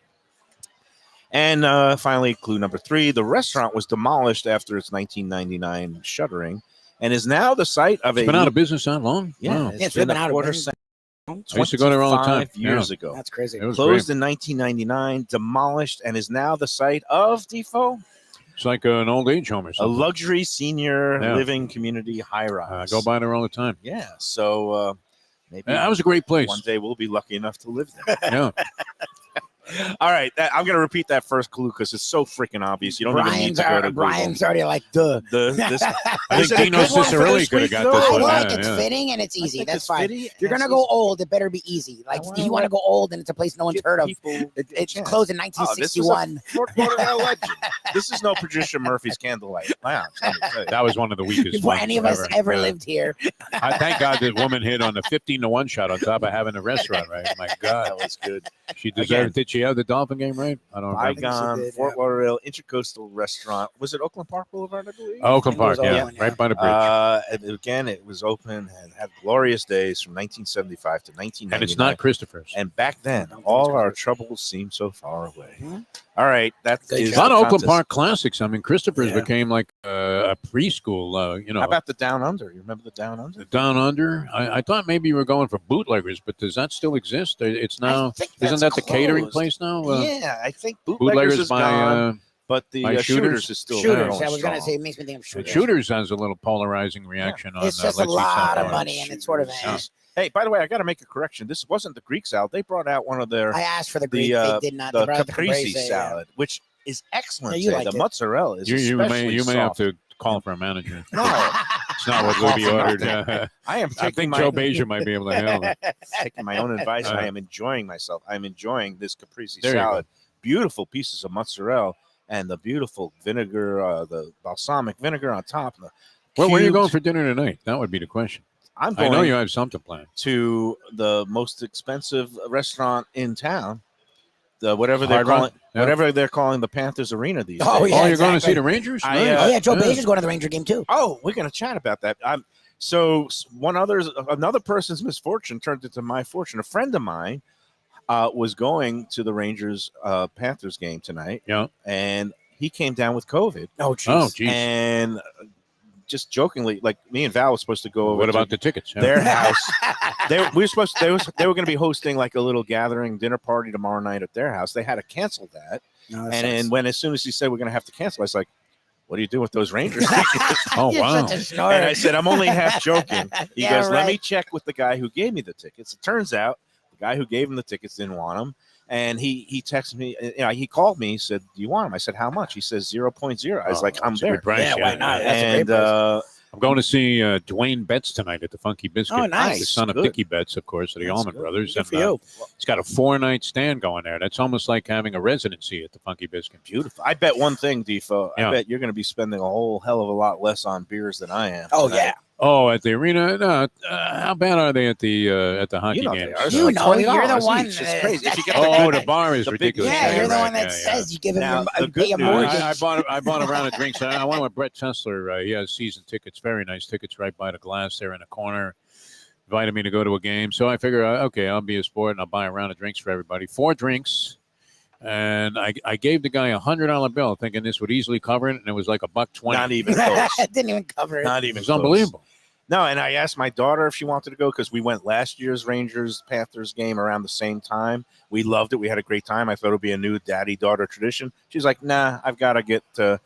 And finally, clue number 3, the restaurant was demolished after its 1999 shuttering and is now the site of It's been out of business that long. yeah, Wow. Yeah, it's been out of quarter business. century. I used to go there all the time. 25 years ago. That's crazy. It was Closed great. in 1999, demolished, and is now the site of Defo, It's like an old age home or a something. luxury senior Yeah. living community high rise. Go by there all the time. Yeah, so maybe That was a great place. one day we'll be lucky enough to live there. Yeah. All right, I'm going to repeat that first clue because it's so freaking obvious. You don't even need to go to Brian's already like, duh. Google. This, I is think it a Dino good one for Cicerelli this could have week, got though? this I one. like Yeah, it's yeah. fitting and it's I easy. think That's it's fine. fitty, If you're and gonna it's go easy. old, it better be easy. Like I if you wanna want to let go old and it's a place no one's Give heard of. people a It's chance. closed in Oh, this is 1961. Fort Lauderdale legend. This is no Patricia Murphy's Candlelight Lounge. let me tell you. That was one of the weakest Before ones any of us ever Yeah. lived here. I thank God that woman hit on the 15-1 shot on top of having a restaurant, right? My God. That was good. She deserved Again. Did she have the Dolphin game right? I don't remember. Bygone did, Fort yeah. Lauderdale Intracoastal Restaurant. Was it Oakland Park Boulevard, I believe? Oakland I think Park, it was yeah. Oakland, yeah. Right by the bridge. And again, it was open and had glorious days from 1975 to 1999. And it's not Christopher's. And back then, I don't think all it's our Christopher's. troubles seemed so far away. Mhm. All right, that Good is A lot the of Oakland contest. Park classics. I mean, Christopher's Yeah. became like a preschool, How about the Down Under? You remember the Down Under? Down Under. I thought maybe you were going for bootleggers, but does that still exist? It's now, I think isn't that's that the catering closed. place now? Yeah, I think Bootleggers Bootleggers is by gone, but the by Shooters Shooters? is still Shooters. going I was gonna strong. say it makes me think of shooters. Shooters has a little polarizing reaction on It's just a Let's Eat lot South of Florida. money and it's sort of. Yeah. Hey, by the way, I got to make a correction. This wasn't the Greek salad. They brought out one of their I asked for the Greek. They did not. They the brought out caprese yeah. salad, which is excellent. Yeah, you today. liked the it. mozzarella is You may especially have soft. to call for a manager. No, It's not what Call Lubie for ordered. nothing. I am I taking think my Joe Beja might be able to handle it. taking my own advice. Uh, I am enjoying myself. I'm enjoying this caprese There you go. salad. Beautiful pieces of mozzarella and the beautiful vinegar, the balsamic vinegar on top. And the Well, where are you cubed- going for dinner tonight? That would be the question. I'm I going know you have something planned. to the most expensive restaurant in town. The whatever they're Hard Rock? calling, Yeah. whatever they're calling the Panthers Arena these Oh, days. yeah. Oh, you're going to exactly. see the Rangers? I, Nice. Oh yeah, Joe Yeah. Beja's going to the Ranger game too. Oh, we're going to chat about that. Another person's misfortune turned into my fortune. A friend of mine was going to the Rangers Panthers game tonight. Yeah. And he came down with COVID. Oh jeez. Oh, geez. And just jokingly, like me and Val was supposed to go over What to about the tickets? Yeah. their house. They were going to be hosting like a little gathering dinner party tomorrow night at their house. They had to cancel that. No, And when as soon as he said we're going to have to cancel, I was like, "What do you do with those Rangers tickets?" Oh, You're wow. such a snorer. And I said, I'm only half joking. He Yeah, goes, let me right. check with the guy who gave me the tickets. It turns out the guy who gave him the tickets didn't want them. And he texted me, he called me, he said, do you want them? I said, how much? He says 0.0. I was like, I'm That's a there. good price, Yeah, why not? That's a And great price. I'm going to see Dwayne Betts tonight at the Funky Biscuit. Oh, nice. The son of Good. Dickie Betts, of course, of the That's Allman good. Brothers. Good And, for you. he's got a 4-night stand going there. That's almost like having a residency at the Funky Biscuit. Beautiful. I bet one thing, Defo. Yeah. I bet you're going to be spending a whole hell of a lot less on beers than I am. Oh tonight. Oh, at the arena? No, how bad are they at the hockey You know games? they are. It's You like know, you're the $20 one each. It's that- crazy. If you get Oh, the the bar is the big- ridiculous. Yeah, you're the right, one that yeah, says you give him Now, your, the good pay a news- mortgage. I bought a round of drinks. I went with Brett Tessler. He has season tickets, very nice tickets, right by the glass there in the corner. Invited me to go to a game, so I figure, okay, I'll be a sport and I'll buy a round of drinks for everybody. 4 drinks, and I gave the guy $100 bill, thinking this would easily cover it, and it was like $1.20. Not even close. It didn't even cover it. Not It even was close. unbelievable. No, and I asked my daughter if she wanted to go because we went last year's Rangers Panthers game around the same time. We loved it. We had a great time. I thought it would be a new daddy-daughter tradition. She's like, nah, I've got to get to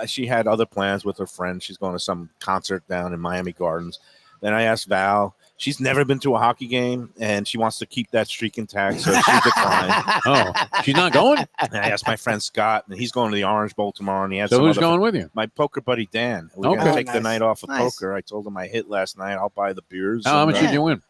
she had other plans with her friends. She's going to some concert down in Miami Gardens. Then I asked Val. She's never been to a hockey game, and she wants to keep that streak intact, so she declined. Oh, she's not going? And I asked my friend Scott, and he's going to the Orange Bowl tomorrow, and he had So some who's other going with you? my poker buddy Dan. We're Okay. gonna Oh, take the nice. night off of Nice. poker. I told him I hit last night. I'll buy the beers. How and, much did you win?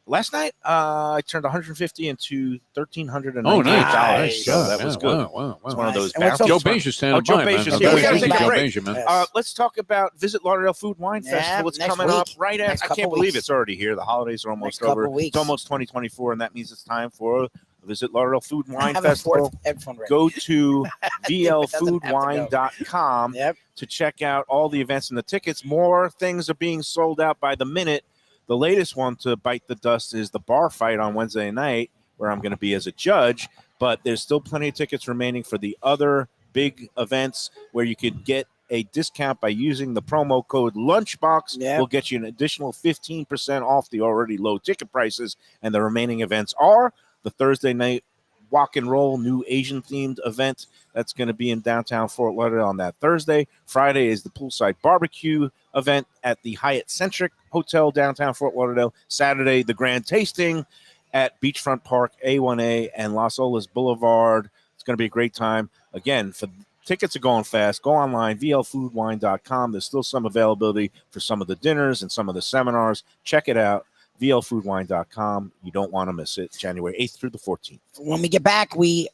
Last night, I turned 150 into $1,398. Oh, nice. So that was good. Wow. It's one of those. And what's bounties. Joe so- Beja's standing Oh, Joe by, man. Beja's I'm here. We very gotta good take a Joe break. Beja, man. Yes. Let's talk about Visit Lauderdale Food Wine Yeah, Festival. It's next coming up week. right Next at. I can't couple believe weeks. it's already here. The holidays are almost Next couple over. weeks. It's almost 2024, and that means it's time for Visit Lauderdale Food and Wine Have a Festival. fourth headphone ready. Go to doesn't have to go. vlfoodwine.com Yep. to check out all the events and the tickets. More things are being sold out by the minute. The latest one to bite the dust is the bar fight on Wednesday night, where I'm going to be as a judge, but there's still plenty of tickets remaining for the other big events where you could get a discount by using the promo code Lunchbox. Yep. Will get you an additional 15% off the already low ticket prices, and the remaining events are the Thursday night Walk and Roll new Asian themed event that's going to be in downtown Fort Lauderdale on that Thursday. Friday is the poolside barbecue event at the Hyatt Centric Hotel downtown Fort Lauderdale. Saturday, the grand tasting at Beachfront Park, A1A, and Las Olas Boulevard. It's going to be a great time. Again, tickets are going fast. Go online, vlfoodwine.com. There's still some availability for some of the dinners and some of the seminars. Check it out. vlfoodwine.com. You don't want to miss it. January 8th through the 14th. When we get back, we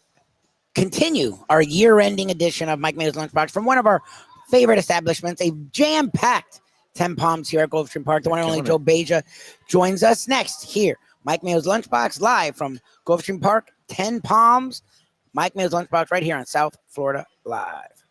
continue our year-ending edition of Mike Mayo's Lunchbox from one of our favorite establishments, a jam-packed 10 Palms here at Gulfstream Park. The one and only Joe Beja joins us next here. Mike Mayo's Lunchbox live from Gulfstream Park, 10 Palms. Mike Mayo's Lunchbox right here on South Florida Live.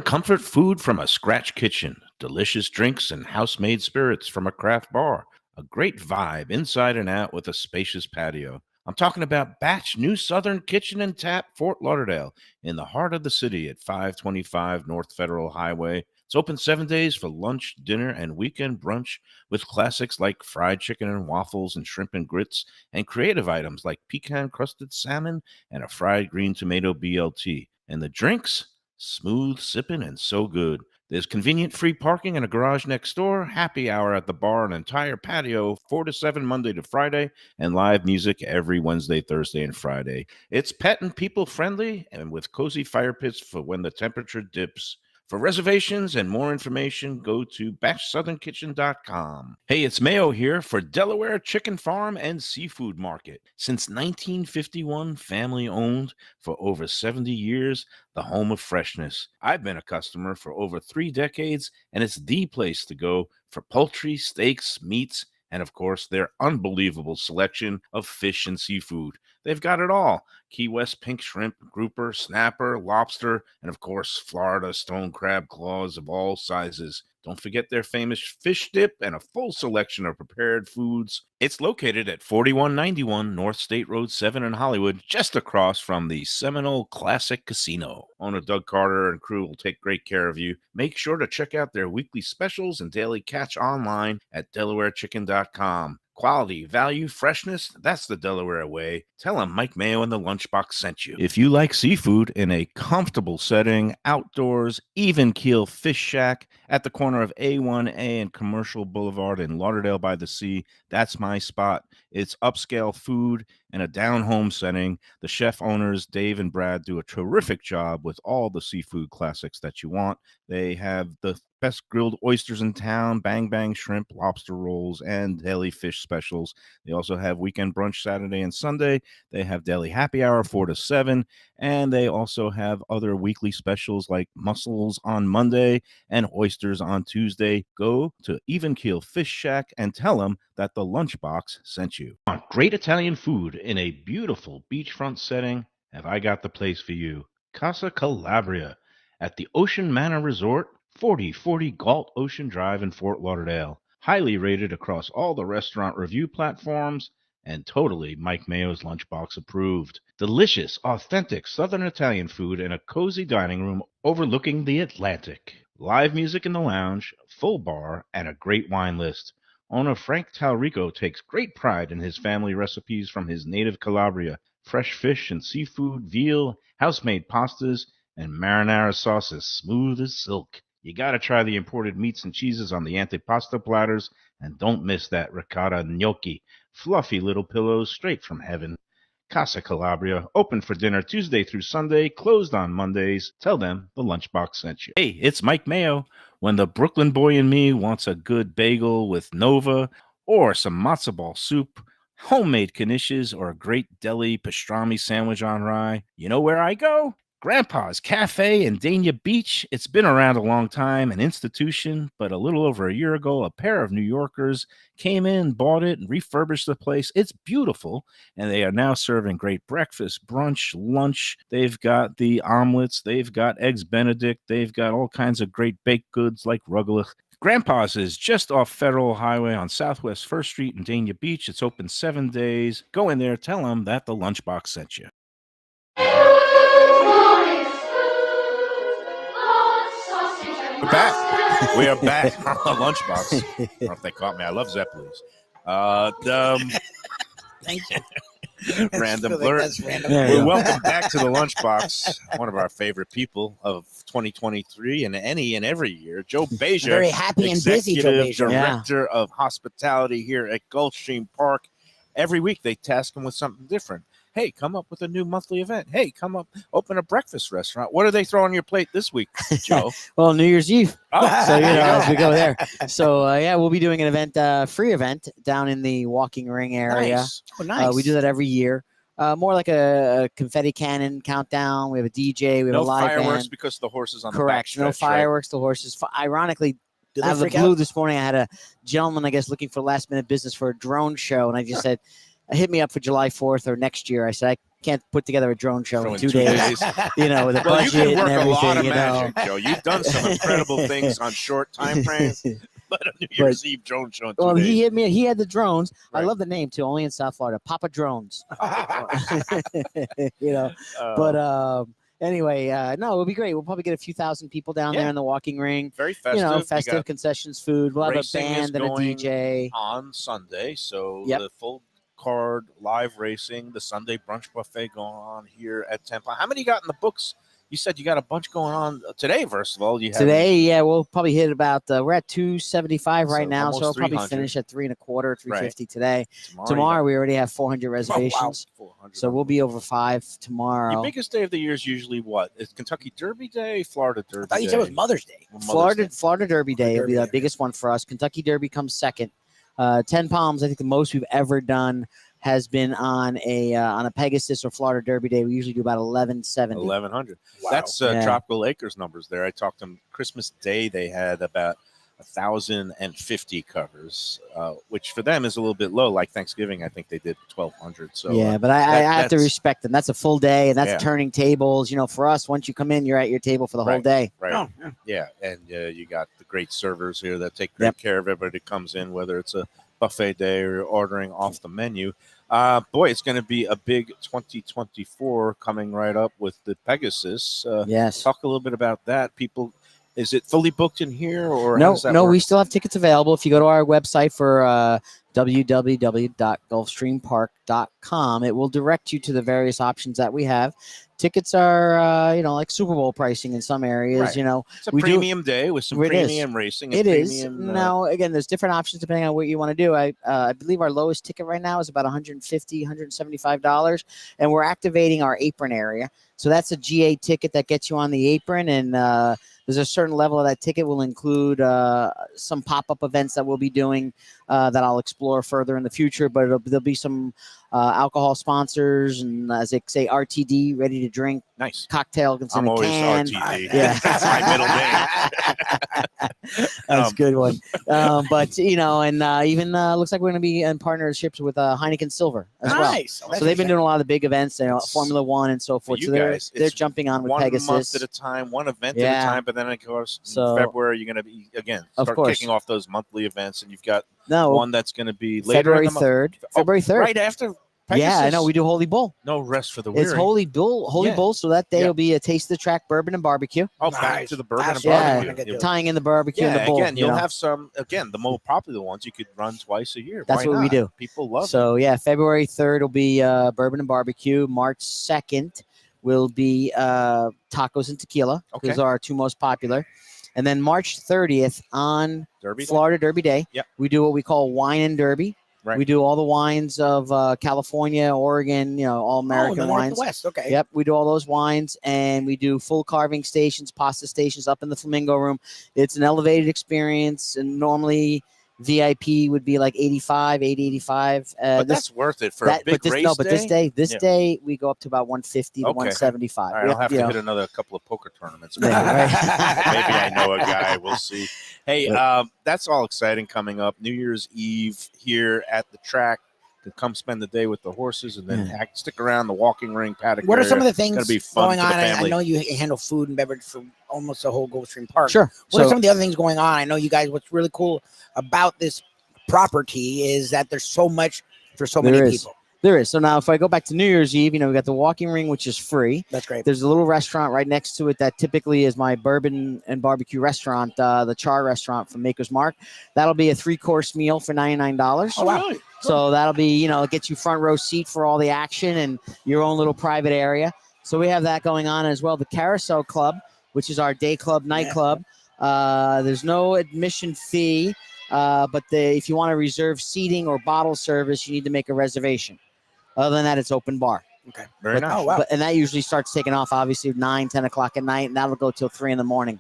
Comfort food from a scratch kitchen, delicious drinks and house-made spirits from a craft bar, a great vibe inside and out with a spacious patio. I'm talking about Batch New Southern Kitchen and Tap, Fort Lauderdale, in the heart of the city at 525 North Federal Highway. It's open 7 days for lunch, dinner, and weekend brunch with classics like fried chicken and waffles and shrimp and grits, and creative items like pecan-crusted salmon and a fried green tomato BLT. And the drinks? Smooth sipping and so good. There's convenient free parking and a garage next door, happy hour at the bar, an entire patio, 4 to 7 Monday to Friday, and live music every Wednesday, Thursday, and Friday. It's pet and people friendly and with cozy fire pits for when the temperature dips. For reservations and more information, go to batchsouthernkitchen.com. Hey, it's Mayo here for Delaware Chicken Farm and Seafood Market. Since 1951, family owned for over 70 years, the home of freshness. I've been a customer for over 3 decades, and it's the place to go for poultry, steaks, meats, and of course, their unbelievable selection of fish and seafood. They've got it all. Key West pink shrimp, grouper, snapper, lobster, and of course, Florida stone crab claws of all sizes. Don't forget their famous fish dip and a full selection of prepared foods. It's located at 4191 North State Road 7 in Hollywood, just across from the Seminole Classic Casino. Owner Doug Carter and crew will take great care of you. Make sure to check out their weekly specials and daily catch online at DelawareChicken.com. Quality, value, freshness, that's the Delaware way. Tell them Mike Mayo and the Lunchbox sent you. If you like seafood in a comfortable setting, outdoors, even keel fish shack at the corner of A1A and Commercial Boulevard in Lauderdale by the Sea, that's my spot. It's upscale food in a down-home setting. The chef owners, Dave and Brad, do a terrific job with all the seafood classics that you want. They have the best grilled oysters in town, bang bang shrimp, lobster rolls, and deli fish specials. They also have weekend brunch Saturday and Sunday. They have deli happy hour 4 to 7, and they also have other weekly specials like mussels on Monday and oysters on Tuesday. Go to Even Keel Fish Shack and tell them that the Lunchbox sent you. Want great Italian food in a beautiful beachfront setting? Have I got the place for you? Casa Calabria at the Ocean Manor Resort, 4040 Galt Ocean Drive in Fort Lauderdale. Highly rated across all the restaurant review platforms and totally Mike Mayo's Lunchbox approved. Delicious, authentic Southern Italian food in a cozy dining room overlooking the Atlantic. Live music in the lounge, full bar, and a great wine list. Owner Frank Talrico takes great pride in his family recipes from his native Calabria. Fresh fish and seafood, veal, house-made pastas, and marinara sauces smooth as silk. You gotta try the imported meats and cheeses on the antipasto platters, and don't miss that ricotta gnocchi, fluffy little pillows straight from heaven. Casa Calabria, open for dinner Tuesday through Sunday, closed on Mondays. Tell them the Lunchbox sent you. Hey, it's Mike Mayo. When the Brooklyn boy in me wants a good bagel with Nova, or some matzo ball soup, homemade knishes, or a great deli pastrami sandwich on rye, you know where I go? Grandpa's Cafe in Dania Beach. It's been around a long time, an institution, but a little over a year ago, a pair of New Yorkers came in, bought it, and refurbished the place. It's beautiful, and they are now serving great breakfast, brunch, lunch. They've got the omelets. They've got eggs Benedict. They've got all kinds of great baked goods like rugelach. Grandpa's is just off Federal Highway on Southwest 1st Street in Dania Beach. It's open 7 days. Go in there, tell them that the Lunchbox sent you. We're back. We are back on Lunchbox. I don't know if they caught me. I love Zeppelins. Thank you. Random I feel like blur. that's random. Well, welcome back to the Lunchbox. One of our favorite people of 2023 and any and every year, Joe Beja. Very happy and busy, Joe Executive Beja. Director of Hospitality here at Gulfstream Park. Every week they task him with something different. Hey, come up with a new monthly event. Hey, come up, open a breakfast restaurant. What are they throwing on your plate this week, Joe? Well, New Year's Eve. Oh, So, there you go. as we go there. So, yeah, we'll be doing an event, free event down in the walking ring area. Nice. Oh, nice. We do that every year. More like a confetti cannon countdown. We have a DJ. We have No a live fireworks band. because the horses on Correct. the back No stretch, right? fireworks. The horses. Ironically, Do they out of the freak blue out? this morning, I had a gentleman, I guess, looking for last minute business for a drone show. And I just said, hit me up for July 4th or next year. I said, I can't put together a drone show So in 2 days. You know, with a Well, you budget can work and a lot of everything, magic, Joe. You've done some incredible things on short time frames, but a New Year's Eve drone show in 2 Well, days. he hit me. He had the drones. I Right. love the name too. Only in South Florida, Papa Drones. you know, Uh, but anyway, no, it'll be great. We'll probably get a few thousand people down Yeah. there in the walking ring. very festive. You know, You festive got concessions, food. We'll have a racing is band and a going DJ. on Sunday, so Yep. the full card live racing, the Sunday brunch buffet going on here at Temple. How many you got in the books? You said you got a bunch going on today. First of all, you have Today, yeah, we'll probably hit about. We're at 275 right So now, so almost we'll probably 300. finish at 325, 350 today. tomorrow. Tomorrow, you we already have 400 got- reservations, 400. so we'll be over 5 Your tomorrow. biggest day of the year is usually what? It's Kentucky Derby Day, Florida Derby I thought you Day. said it was Mother's Day. Well, Mother's Day. Florida Derby Day will be Derby the Day. biggest one for us. Kentucky Derby comes second. 10 Palms, I think the most we've ever done has been on a Pegasus or Florida Derby Day. We usually do about 1170. 1,100. Wow. That's Yeah. Tropical Acres numbers there. I talked to them Christmas Day. They had about 1,050 covers, which for them is a little bit low. Like Thanksgiving, I think they did 1,200. So Yeah, but I have to that's- respect them. That's a full day, and that's Yeah. turning tables. You know, for us, once you come in, you're at your table for the whole Right. day. right. Oh, yeah. Yeah, and you got the great servers here that take great Yep. care of everybody that comes in, whether it's a buffet day or ordering off the menu. Boy, it's going to be a big 2024 coming right up with the Pegasus. Yes. Talk a little bit about that. People, is it fully booked in here or how No, does that no, work? we still have tickets available. If you go to our website for www.gulfstreampark.com. It will direct you to the various options that we have. Tickets are, like Super Bowl pricing in some areas. Right. It's a we do- premium day with some It is. premium racing. And It is. premium, Now, again, there's different options depending on what you want to do. I believe our lowest ticket right now is about $150, $175, and we're activating our apron area. So that's a GA ticket that gets you on the apron, and there's a certain level of that ticket will include some pop-up events that we'll be doing that I'll explore further in the future, but there'll be some alcohol sponsors and, as they say, RTD, ready to drink. Nice. Cocktail. I'm always can. RTD. Yeah. That's my middle name. That's a good one. But, and even looks like we're going to be in partnerships with Heineken Silver as well. Nice. So they've been doing a lot of the big events, Formula One and so forth. you So they're guys, they're it's jumping on with 1 Pegasus. month at a time, one event at Yeah. a time. But then, of course, So- in February, you're going to be, again, Of start course. kicking off those monthly events. And you've got No, one that's going to be later February in the month. 3rd. Oh, February 3rd. Right after Pegasus. Yeah, I know. We do Holy Bull. No rest for the weary. It's Holy Bull. Yeah. Bull. So that day Yeah. will be a taste of the track bourbon and barbecue. Oh, back Nice. to the bourbon and That's Yeah. barbecue. Tying in the barbecue and the bull. again, you you'll know. have some. Again, the more popular ones you could run twice a year. That's Why what we not? do. People love it. So yeah, February 3rd will be bourbon and barbecue. March 2nd will be tacos and tequila. Okay. Those are our two most popular. And then March 30th on Derby Day? Florida Derby Day, Yep. we do what we call wine and derby. Right. We do all the wines of California, Oregon, all American the wines. Northwest. Okay. Yep, we do all those wines, and we do full carving stations, pasta stations up in the Flamingo Room. It's an elevated experience, and normally VIP would be like 85, 80, 85. But that's worth it for a big race day. This Yeah. day we go up to about 150 to Okay. 175. All right, I'll have to hit another couple of poker tournaments. Yeah, right. Maybe I know a guy. We'll see. Hey, that's all exciting coming up. New Year's Eve here at the track. To come spend the day with the horses and then stick around the walking ring paddock. What are area. some of the things Gonna be fun going for the on? I family. know you handle food and beverage for almost the whole Gulfstream Park. Sure. What are So- some of the other things going on? I know you guys, what's really cool about this property is that there's so much for so many There is. people. There is. So now if I go back to New Year's Eve, we got the walking ring, which is free. That's great. There's a little restaurant right next to it that typically is my bourbon and barbecue restaurant, the Char restaurant from Maker's Mark. That'll be a 3-course meal for $99. Oh, wow. So that'll be, it gets you front row seat for all the action and your own little private area. So we have that going on as well. The Carousel Club, which is our day club, night club. There's no admission fee, but if you want to reserve seating or bottle service, you need to make a reservation. Other than that, it's open bar. Okay. Very nice. Oh, wow. And that usually starts taking off, obviously, 9, 10 o'clock at night, and that'll go till 3 in the morning.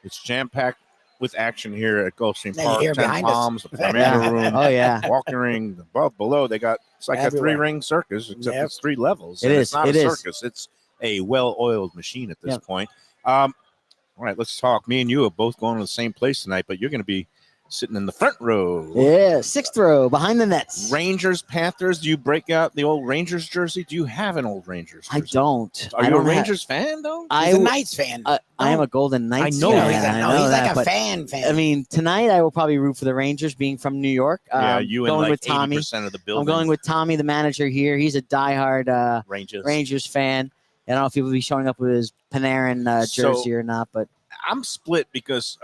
It's jam-packed with action here at Gulfstream Yeah, you Park. hear 10 behind us. palms, the Flamingo Room, Oh, yeah. walking ring, above, below. They got it's like Everywhere. a 3-ring circus, except Yep. it's 3 levels. It and is. It's not It a is. circus. It's a well-oiled machine at this Yep. point. All right, let's talk. Me and you are both going to the same place tonight, but you're going to be sitting in the front row. Yeah, 6th row, behind the nets. Rangers, Panthers. Do you break out the old Rangers jersey? Do you have an old Rangers I jersey? don't. Are I you a don't have- Rangers fan, though? I He's a w- Knights fan. I am a Golden Knights know fan. that. I No, know he's that, like a but fan. I mean, tonight I will probably root for the Rangers, being from New York. Yeah, you and going like with Tommy. 80% of the building. I'm going with Tommy, the manager here. He's a diehard Rangers. Rangers fan. I don't know if he will be showing up with his Panarin So- jersey or not, but I'm split because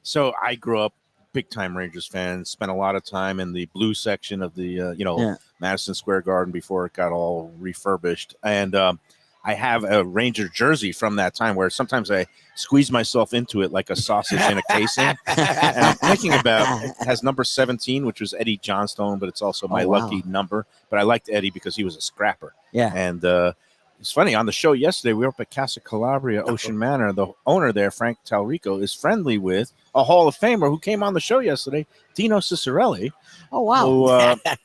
so I grew up big time Rangers fan, spent a lot of time in the blue section of the Yeah. Madison Square Garden before it got all refurbished, and I have a Ranger jersey from that time where sometimes I squeeze myself into it like a sausage in a casing. And I'm thinking about it has number 17, which was Eddie Johnstone, but it's also my Oh, wow. lucky number. But I liked Eddie because he was a scrapper. yeah. And it's funny, on the show yesterday, we were up at Casa Calabria Ocean Manor. The owner there, Frank Talrico, is friendly with a Hall of Famer who came on the show yesterday, Dino Cicerelli, Oh, wow. who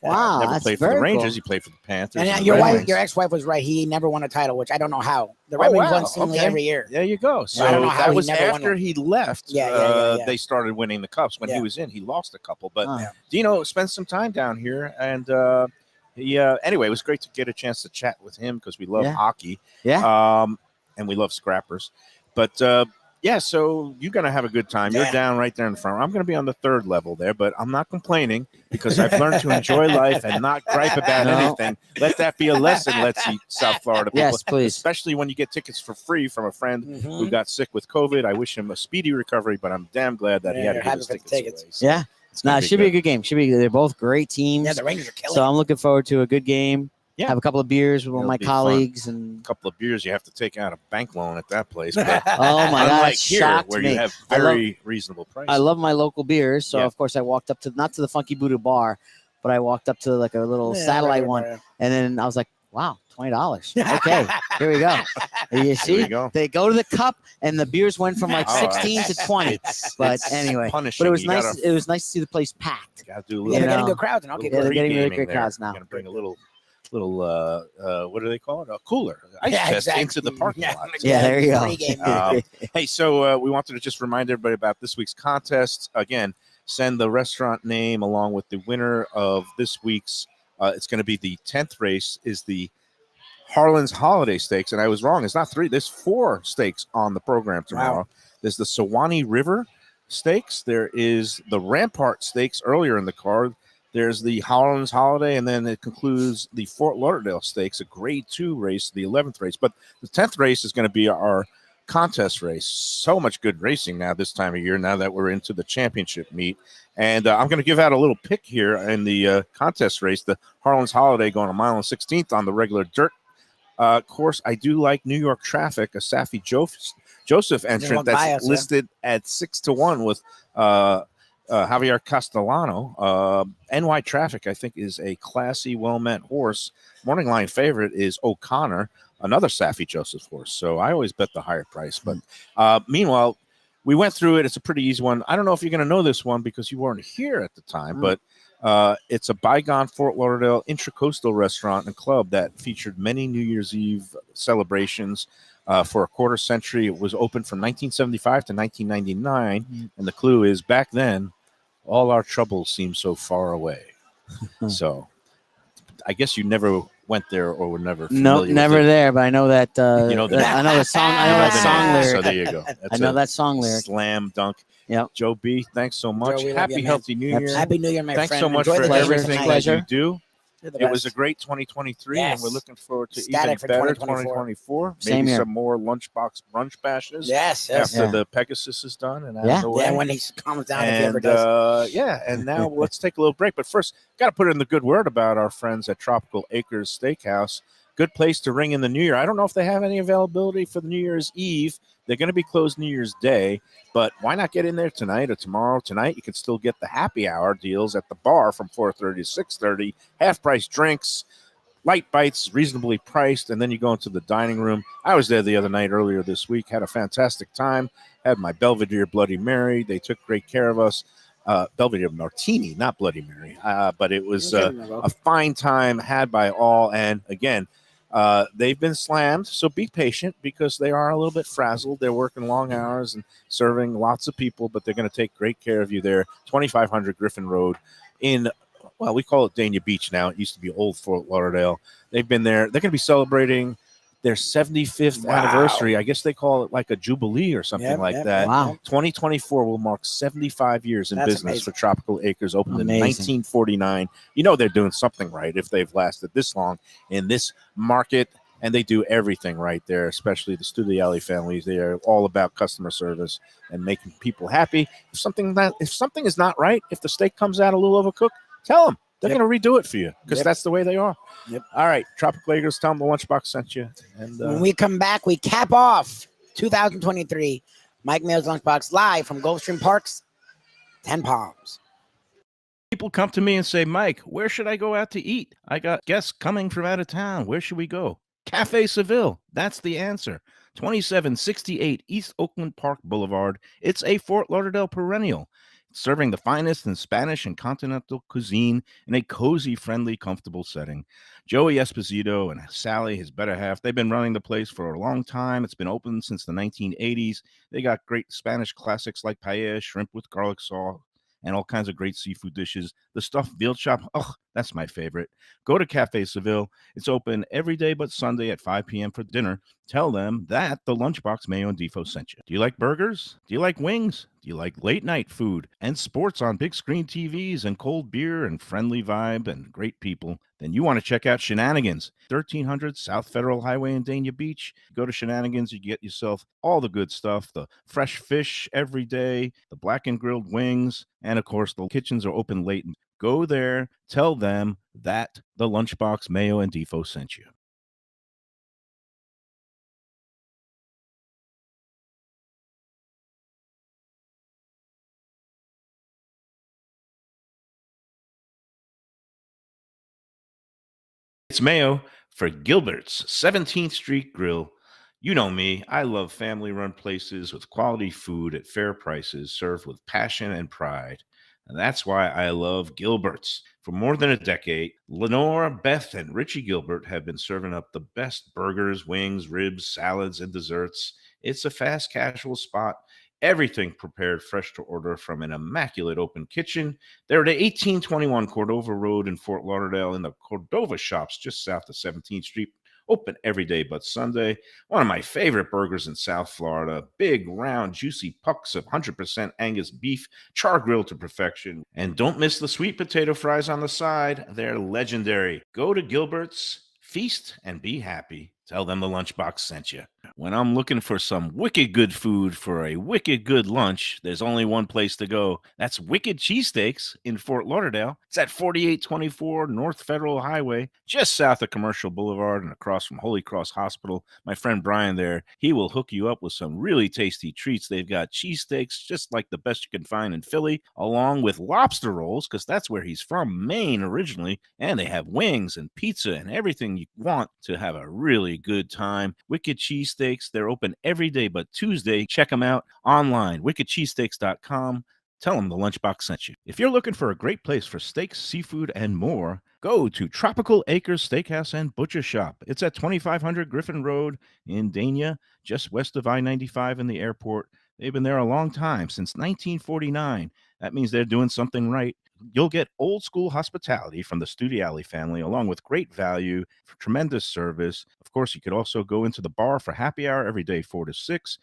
Wow, never that's played for the very Rangers. cool. He played for the Panthers. And and the your Red wife, Wings. your ex-wife was right. He never won a title, which I don't know how. The Red Oh, Wings wow. won seemingly Okay. every year. There you go. So I don't know how that he was never won after one. he left. Yeah. They started winning the cups. When he Yeah. was in, he lost a couple. But Huh. Yeah. Dino spent some time down here, and anyway, it was great to get a chance to chat with him because we love Yeah. hockey. Yeah. And we love scrappers. But so you're gonna have a good time. You're Yeah. down right there in front. I'm gonna be on the 3rd level there, but I'm not complaining because I've learned to enjoy life and not gripe about No. anything. Let that be a lesson. Let's see, South Florida people. Yes, please. Especially when you get tickets for free from a friend Mhm. who got sick with COVID. I wish him a speedy recovery, but I'm damn glad that he Yeah, had to you're get happy his for the tickets. tickets. Away. So Yeah. It's gonna Nah, it should be a good. good game. They're both great teams. Yeah, the Rangers are killing. So I'm looking forward to a good game. Yeah. Have a couple of beers with one of It'll my be fun. colleagues and A couple of beers, you have to take out a bank loan at that place. But oh my god, unlike it here, shocked where me. you have I love- very reasonable prices. I love my local beers, so Yeah. of course I walked up to not to the Funky Buddha bar, but I walked up to like a little Yeah, satellite right, one, right. and then I was like, "Wow, $20." Okay, here we go. You see, we go. they go to the cup, and the beers went from like Oh, 16 to 20. But It's anyway, punishing. but it was You nice. gotta- It was nice to see the place packed. Gotta do a Yeah, little. they're You getting know. good crowds, and I'll little give they're it. getting really pre-gaming great there. crowds now. Gonna bring a little what do they call it? A cooler, ice Yeah, chest exactly. into the parking Yeah. lot. Yeah, there you go. Pre-game. Hey, so we wanted to just remind everybody about this week's contest. Again, send the restaurant name along with the winner of this week's. It's going to be the 10th race is the Harlan's Holiday Stakes, and I was wrong. It's not 3. There's 4 stakes on the program tomorrow. Wow. There's the Sewanee River Stakes. There is the Rampart Stakes earlier in the card. There's the Harlan's Holiday, and then it concludes the Fort Lauderdale Stakes, a Grade 2 race, the 11th race. But the 10th race is going to be our contest race. So much good racing now this time of year, now that we're into the championship meet. And I'm going to give out a little pick here in the contest race, the Harlan's Holiday going a mile and 16th on the regular dirt course. I do like New York Traffic, a Safi Joseph entrant that's bias, yeah. listed at 6-1 with Javier Castellano. NY Traffic, I think, is a classy, well-met horse. Morning line favorite is O'Connor, another Safi Joseph horse. So I always bet the higher price. But meanwhile, we went through it. It's a pretty easy one. I don't know if you're going to know this one because you weren't here at the time, but it's a bygone Fort Lauderdale intracoastal restaurant and club that featured many New Year's Eve celebrations for a quarter century. It was open from 1975 to 1999. And the clue is back then, all our troubles seemed so far away. So I guess you never went there or were never familiar No, with never it. there, but I know that. You know the I know the song. I know You that the song name. lyric. So there you go. I That's know a that song lyric. slam dunk. Yep. Joe B, thanks so much. we love Happy, you, man. healthy New Year. Happy New Year, my Thanks friend. so much Enjoy for the pleasure everything tonight. that you do. You're the It was a best. great 2023, and we're Yes. looking forward to Ecstatic even for better 2024. 2024. Same Maybe here. some more lunchbox brunch bashes Yes, yes. after Yeah. the Pegasus is done and out Yeah. of the way. Yeah, when he calms down, if he ever And does. and now let's take a little break. But first, got to put in the good word about our friends at Tropical Acres Steakhouse. Good place to ring in the new year. I don't know if they have any availability for the New Year's Eve. They're going to be closed New Year's Day, but why not get in there tonight or tomorrow? Tonight, you can still get the happy hour deals at the bar from 4:30 to 6:30. Half-price drinks, light bites, reasonably priced, and then you go into the dining room. I was there the other night earlier this week, had a fantastic time, had my Belvedere Bloody Mary. They took great care of us. Belvedere Martini, not Bloody Mary, but it was a fine time had by all. And again, they've been slammed, so be patient because they are a little bit frazzled. They're working long hours and serving lots of people, but they're going to take great care of you there. 2500 Griffin Road in, well, we call it Dania Beach now. It used to be Old Fort Lauderdale. They've been there. They're going to be celebrating their 75th Wow. anniversary. I guess they call it like a jubilee or something Yep, like yep, that. yep, Wow. yep. 2024 will mark 75 years in That's business amazing. for Tropical Acres, opened in Amazing. 1949. You know they're doing something right if they've lasted this long in this market, and they do everything right there, especially the Studiali families. They are all about customer service and making people happy. If something is not right, if the steak comes out a little overcooked, tell them. They're Yep. going to redo it for you because Yep. that's the way they are. Yep. All right, Tropical Acres, tell them the Lunchbox sent you. And When we come back, we cap off 2023 Mike Mayo's Lunchbox live from Gulfstream Park's 10 Palms. People come to me and say, Mike, where should I go out to eat? I got guests coming from out of town. Where should we go? Cafe Seville. That's the answer. 2768 East Oakland Park Boulevard. It's a Fort Lauderdale perennial, serving the finest in Spanish and continental cuisine in a cozy, friendly, comfortable setting. Joey Esposito and Sally, his better half, they've been running the place for a long time. It's been open since the 1980s. They got great Spanish classics like paella, shrimp with garlic sauce, and all kinds of great seafood dishes. The stuffed veal chop, oh, that's my favorite. Go to Cafe Seville. It's open every day but Sunday at 5 p.m. for dinner. Tell them that the Lunchbox Mayo and Defo sent you. Do you like burgers? Do you like wings? Do you like late night food and sports on big screen TVs and cold beer and friendly vibe and great people? Then you want to check out Shenanigans, 1300 South Federal Highway in Dania Beach. Go to Shenanigans, you get yourself all the good stuff, the fresh fish every day, the black and grilled wings, and of course the kitchens are open late. Go there, tell them that the Lunchbox Mayo and Defo sent you. It's Mayo for Gilbert's 17th Street Grill. You know me, I love family run places with quality food at fair prices served with passion and pride. And that's why I love Gilbert's. For more than a decade, Lenore, Beth, and Richie Gilbert have been serving up the best burgers, wings, ribs, salads, and desserts. It's a fast casual spot. Everything prepared fresh to order from an immaculate open kitchen. They're at 1821 Cordova Road in Fort Lauderdale in the Cordova Shops just south of 17th Street. Open every day but Sunday. One of my favorite burgers in South Florida. Big, round, juicy pucks of 100% Angus beef, char grilled to perfection. And don't miss the sweet potato fries on the side. They're legendary. Go to Gilbert's, feast, and be happy. Tell them the Lunchbox sent you. When I'm looking for some wicked good food for a wicked good lunch, there's only one place to go. That's Wicked Cheesesteaks in Fort Lauderdale. It's at 4824 North Federal Highway, just south of Commercial Boulevard and across from Holy Cross Hospital. My friend Brian there, he will hook you up with some really tasty treats. They've got cheesesteaks, just like the best you can find in Philly, along with lobster rolls, because that's where he's from, Maine originally. And they have wings and pizza and everything you want to have a really good time. Wicked Cheesesteaks, they're open every day but Tuesday. Check them out online, wickedcheesesteaks.com. Tell them the Lunchbox sent you. If you're looking for a great place for steaks, seafood, and more, go to Tropical Acres Steakhouse and Butcher Shop. It's at 2500 Griffin Road in Dania, just west of I-95 in the airport. They've been there a long time, since 1949. That means they're doing something right. You'll get old school hospitality from the Studiali family, along with great value, tremendous service. Of course, you could also go into the bar for happy hour every day, 4 to 6.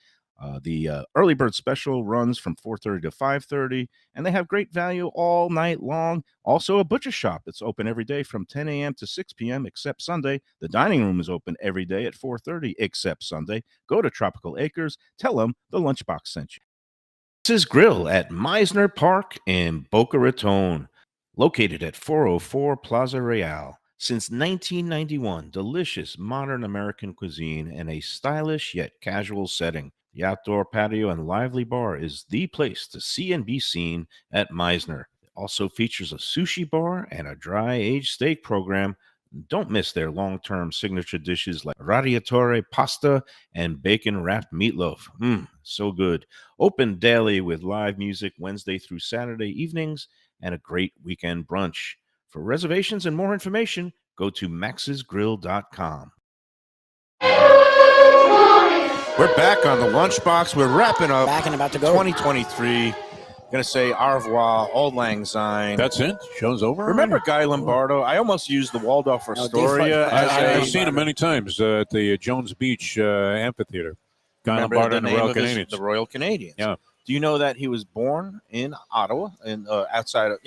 The early bird special runs from 4:30 to 5:30, and they have great value all night long. Also, a butcher shop that's open every day from 10 a.m. to 6 p.m. except Sunday. The dining room is open every day at 4:30 except Sunday. Go to Tropical Acres. Tell them the Lunchbox sent you. This is Grill at Meisner Park in Boca Raton, located at 404 Plaza Real. Since 1991, delicious modern American cuisine in a stylish yet casual setting. The outdoor patio and lively bar is the place to see and be seen at Meisner. It also features a sushi bar and a dry-aged steak program. Don't miss their long-term signature dishes like radiatore pasta and bacon-wrapped meatloaf. So good. Open daily with live music Wednesday through Saturday evenings and a great weekend brunch. For reservations and more information, go to maxsgrill.com. We're back on the Lunchbox. We're wrapping up Back and about to go. 2023. Going to say au revoir, Auld Lang Syne. That's it. Show's over. Remember Guy Lombardo? I almost used the Waldorf Astoria. I've seen him many times at the Jones Beach Amphitheater. Guy Remember Lombardo the and the name Royal of his- Canadians. The Royal Canadians. Yeah. Do you know that he was born in Ottawa, in outside of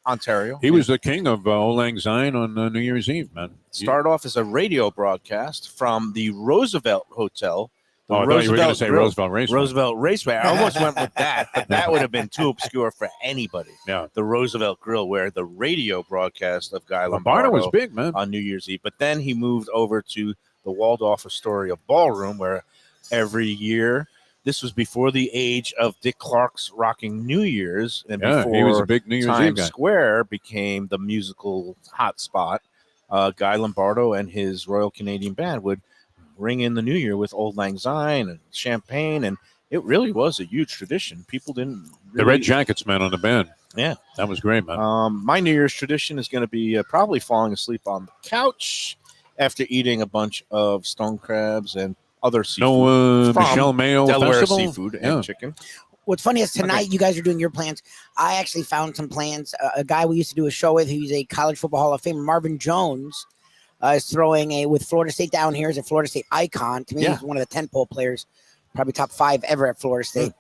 Ontario? He was the king of Auld Lang Syne on New Year's Eve, man. Started off as a radio broadcast from the Roosevelt Hotel. The I thought you were going to say Grill. Roosevelt Raceway. Roosevelt Raceway. I almost went with that, but that would have been too obscure for anybody. Yeah. The Roosevelt Grill, where the radio broadcast of Guy Lombardo Lombardo was big, man. on New Year's Eve. But then he moved over to the Waldorf Astoria Ballroom, where every year, this was before the age of Dick Clark's Rocking New Year's, and Yeah, before he was a big New Year's Eve Times guy. Square became the musical hotspot. Guy Lombardo and his Royal Canadian Band would ring in the new year with Auld Lang Syne and champagne, and it really was a huge tradition. People didn't really... The Red Jackets, man, on the band. Yeah. That was great, man. My New Year's tradition is going to be probably falling asleep on the couch after eating a bunch of stone crabs and other seafood. No from Michelle Mayo Delaware Festival? seafood and Yeah. chicken. What's funny is tonight you guys are doing your plans. I actually found some plans. A guy we used to do a show with, who's a college football Hall of Famer, Marvin Jones. is throwing with Florida State down here as a Florida State icon. To me, Yeah. he's one of the 10-pole players, probably top 5 ever at Florida State.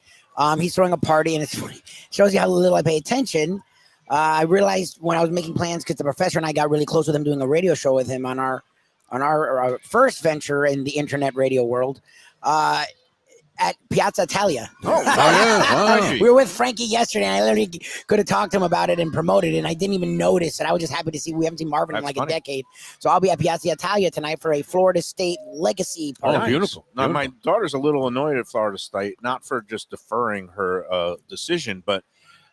He's throwing a party, and it's funny. Shows you how little I pay attention. I realized when I was making plans, because the professor and I got really close with him doing a radio show with him on our first venture in the internet radio world. At Piazza Italia. Oh, yeah. Wow. We were with Frankie yesterday, and I literally could have talked to him about it and promoted it, and I didn't even notice. And I was just happy to see we haven't seen Marvin in That's like funny. a decade. So I'll be at Piazza Italia tonight for a Florida State legacy party. Oh, beautiful. Now, my Beautiful. daughter's a little annoyed at Florida State, not for just deferring her decision, but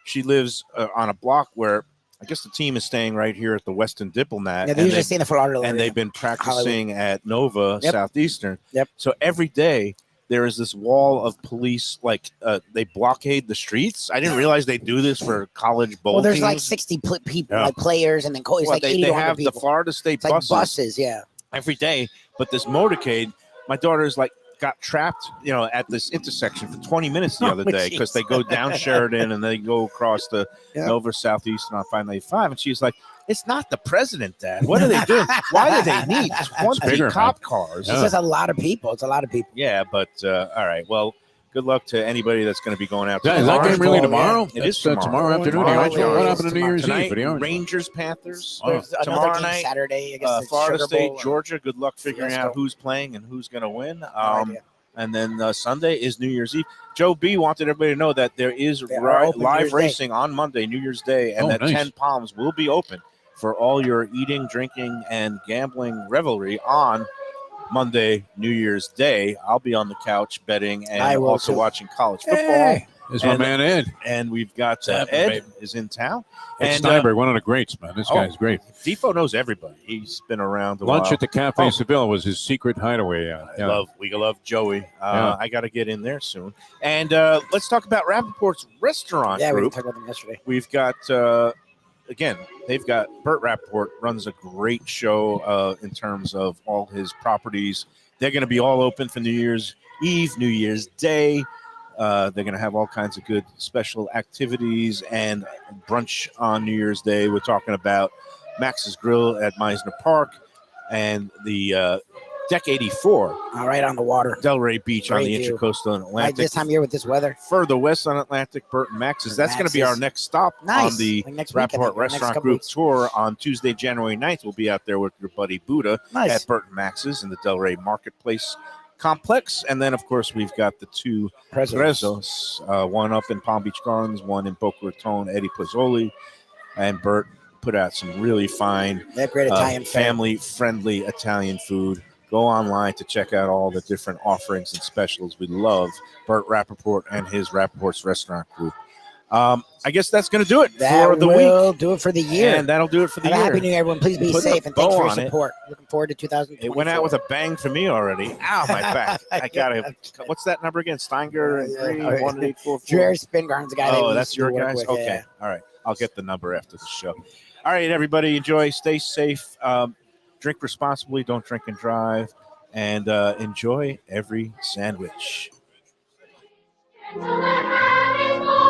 she lives on a block where I guess the team is staying right here at the Weston Diplomat. Yeah, they usually stay in the Fort Lauderdale and area. they've been practicing at Nova Yep. Southeastern. Yep. So every day there is this wall of police, like they blockade the streets. I didn't realize they do this for college bowl Well, there's teams. like 60 people, Yeah. like players, and then it's Well, like 80 they to 100 have the people. Florida State It's like buses, buses, yeah. every day. But this motorcade, my daughter's like got trapped, at this intersection for 20 minutes the Oh, other day because they go down Sheridan and they go across the Yeah. Nova Southeastern on 595. And she's like, "It's not the president, Dad. What are they doing? Why do they need 20 bigger, cop cars?" It's just a lot of people. It's a lot of people. Yeah, but all right. Well, good luck to anybody that's going to be going out. Yeah, to is the that game Orange really Bowl. tomorrow? It is That's, tomorrow afternoon. Tomorrow, What yeah, happened to New Year's Tonight, Eve for the Orange Bowl? Rangers, Panthers. There's another Tomorrow game night, Saturday. I guess the Florida Sugar State, Bowl. Georgia. Good luck figuring Let's out go. who's playing and who's going to win. No idea. And then Sunday is New Year's Eve. Joe B wanted everybody to know that there is They are open New live Year's Day. racing on Monday, New Year's Day, and Oh, that nice. 10 Palms will be open for all your eating, drinking, and gambling revelry on Monday, New Year's Day. I'll be on the couch betting I and will also too. watching college football. Hey. It's my And- man Ed. And we've got What's happening, Ed babe? is in town. Ed And Steinberg, one of the greats, man. This oh, guy's great. Defo knows everybody. He's been around a Lunch while. at the Cafe Oh. Seville was his secret hideaway. We love Joey. Yeah. I got to get in there soon. And let's talk about Rappaport's restaurant Yeah, we group. talked about them yesterday. We've got, again, they've got Burt Rappaport runs a great show in terms of all his properties. They're going to be all open for New Year's Eve, New Year's Day. They're going to have all kinds of good special activities and brunch on New Year's Day. We're talking about Max's Grill at Meisner Park and the Deck 84, All right, on the water. Delray Beach on the Great view. Intracoastal and Right, Atlantic. this time of year with this weather. Further west on Atlantic, Burt and Max's. That's going to be our Max's. next stop Nice. on the Like next weekend, Rappaport like next Restaurant couple Group weeks. tour on Tuesday, January 9th. We'll be out there with your buddy Buddha Nice. at Burt and Max's in the Delray Marketplace Complex. And then, of course, we've got the two Prezos, one up in Palm Beach Gardens, one in Boca Raton, Eddie Pozzoli. And Burt put out some really fine They have great Italian food. family-friendly Italian food. Go online to check out all the different offerings and specials. We love Burt Rappaport and his Rappaport's Restaurant Group. I guess that's going to do it That for the week. will do it for the year. And that'll do it for the Have a year. happy new year, everyone. Please be Put a safe and thanks bow for your on it. support. Looking forward to 2024. It went out with a bang for me already. Ow, my back. I got to. What's that number again? Steinger and 31844. Jared Spingarn's the guy. that we Oh, used that's to your work guys? with, Okay. yeah. All right. I'll get the number after the show. All right, everybody. Enjoy. Stay safe. Drink responsibly. Don't drink and drive. And enjoy every sandwich.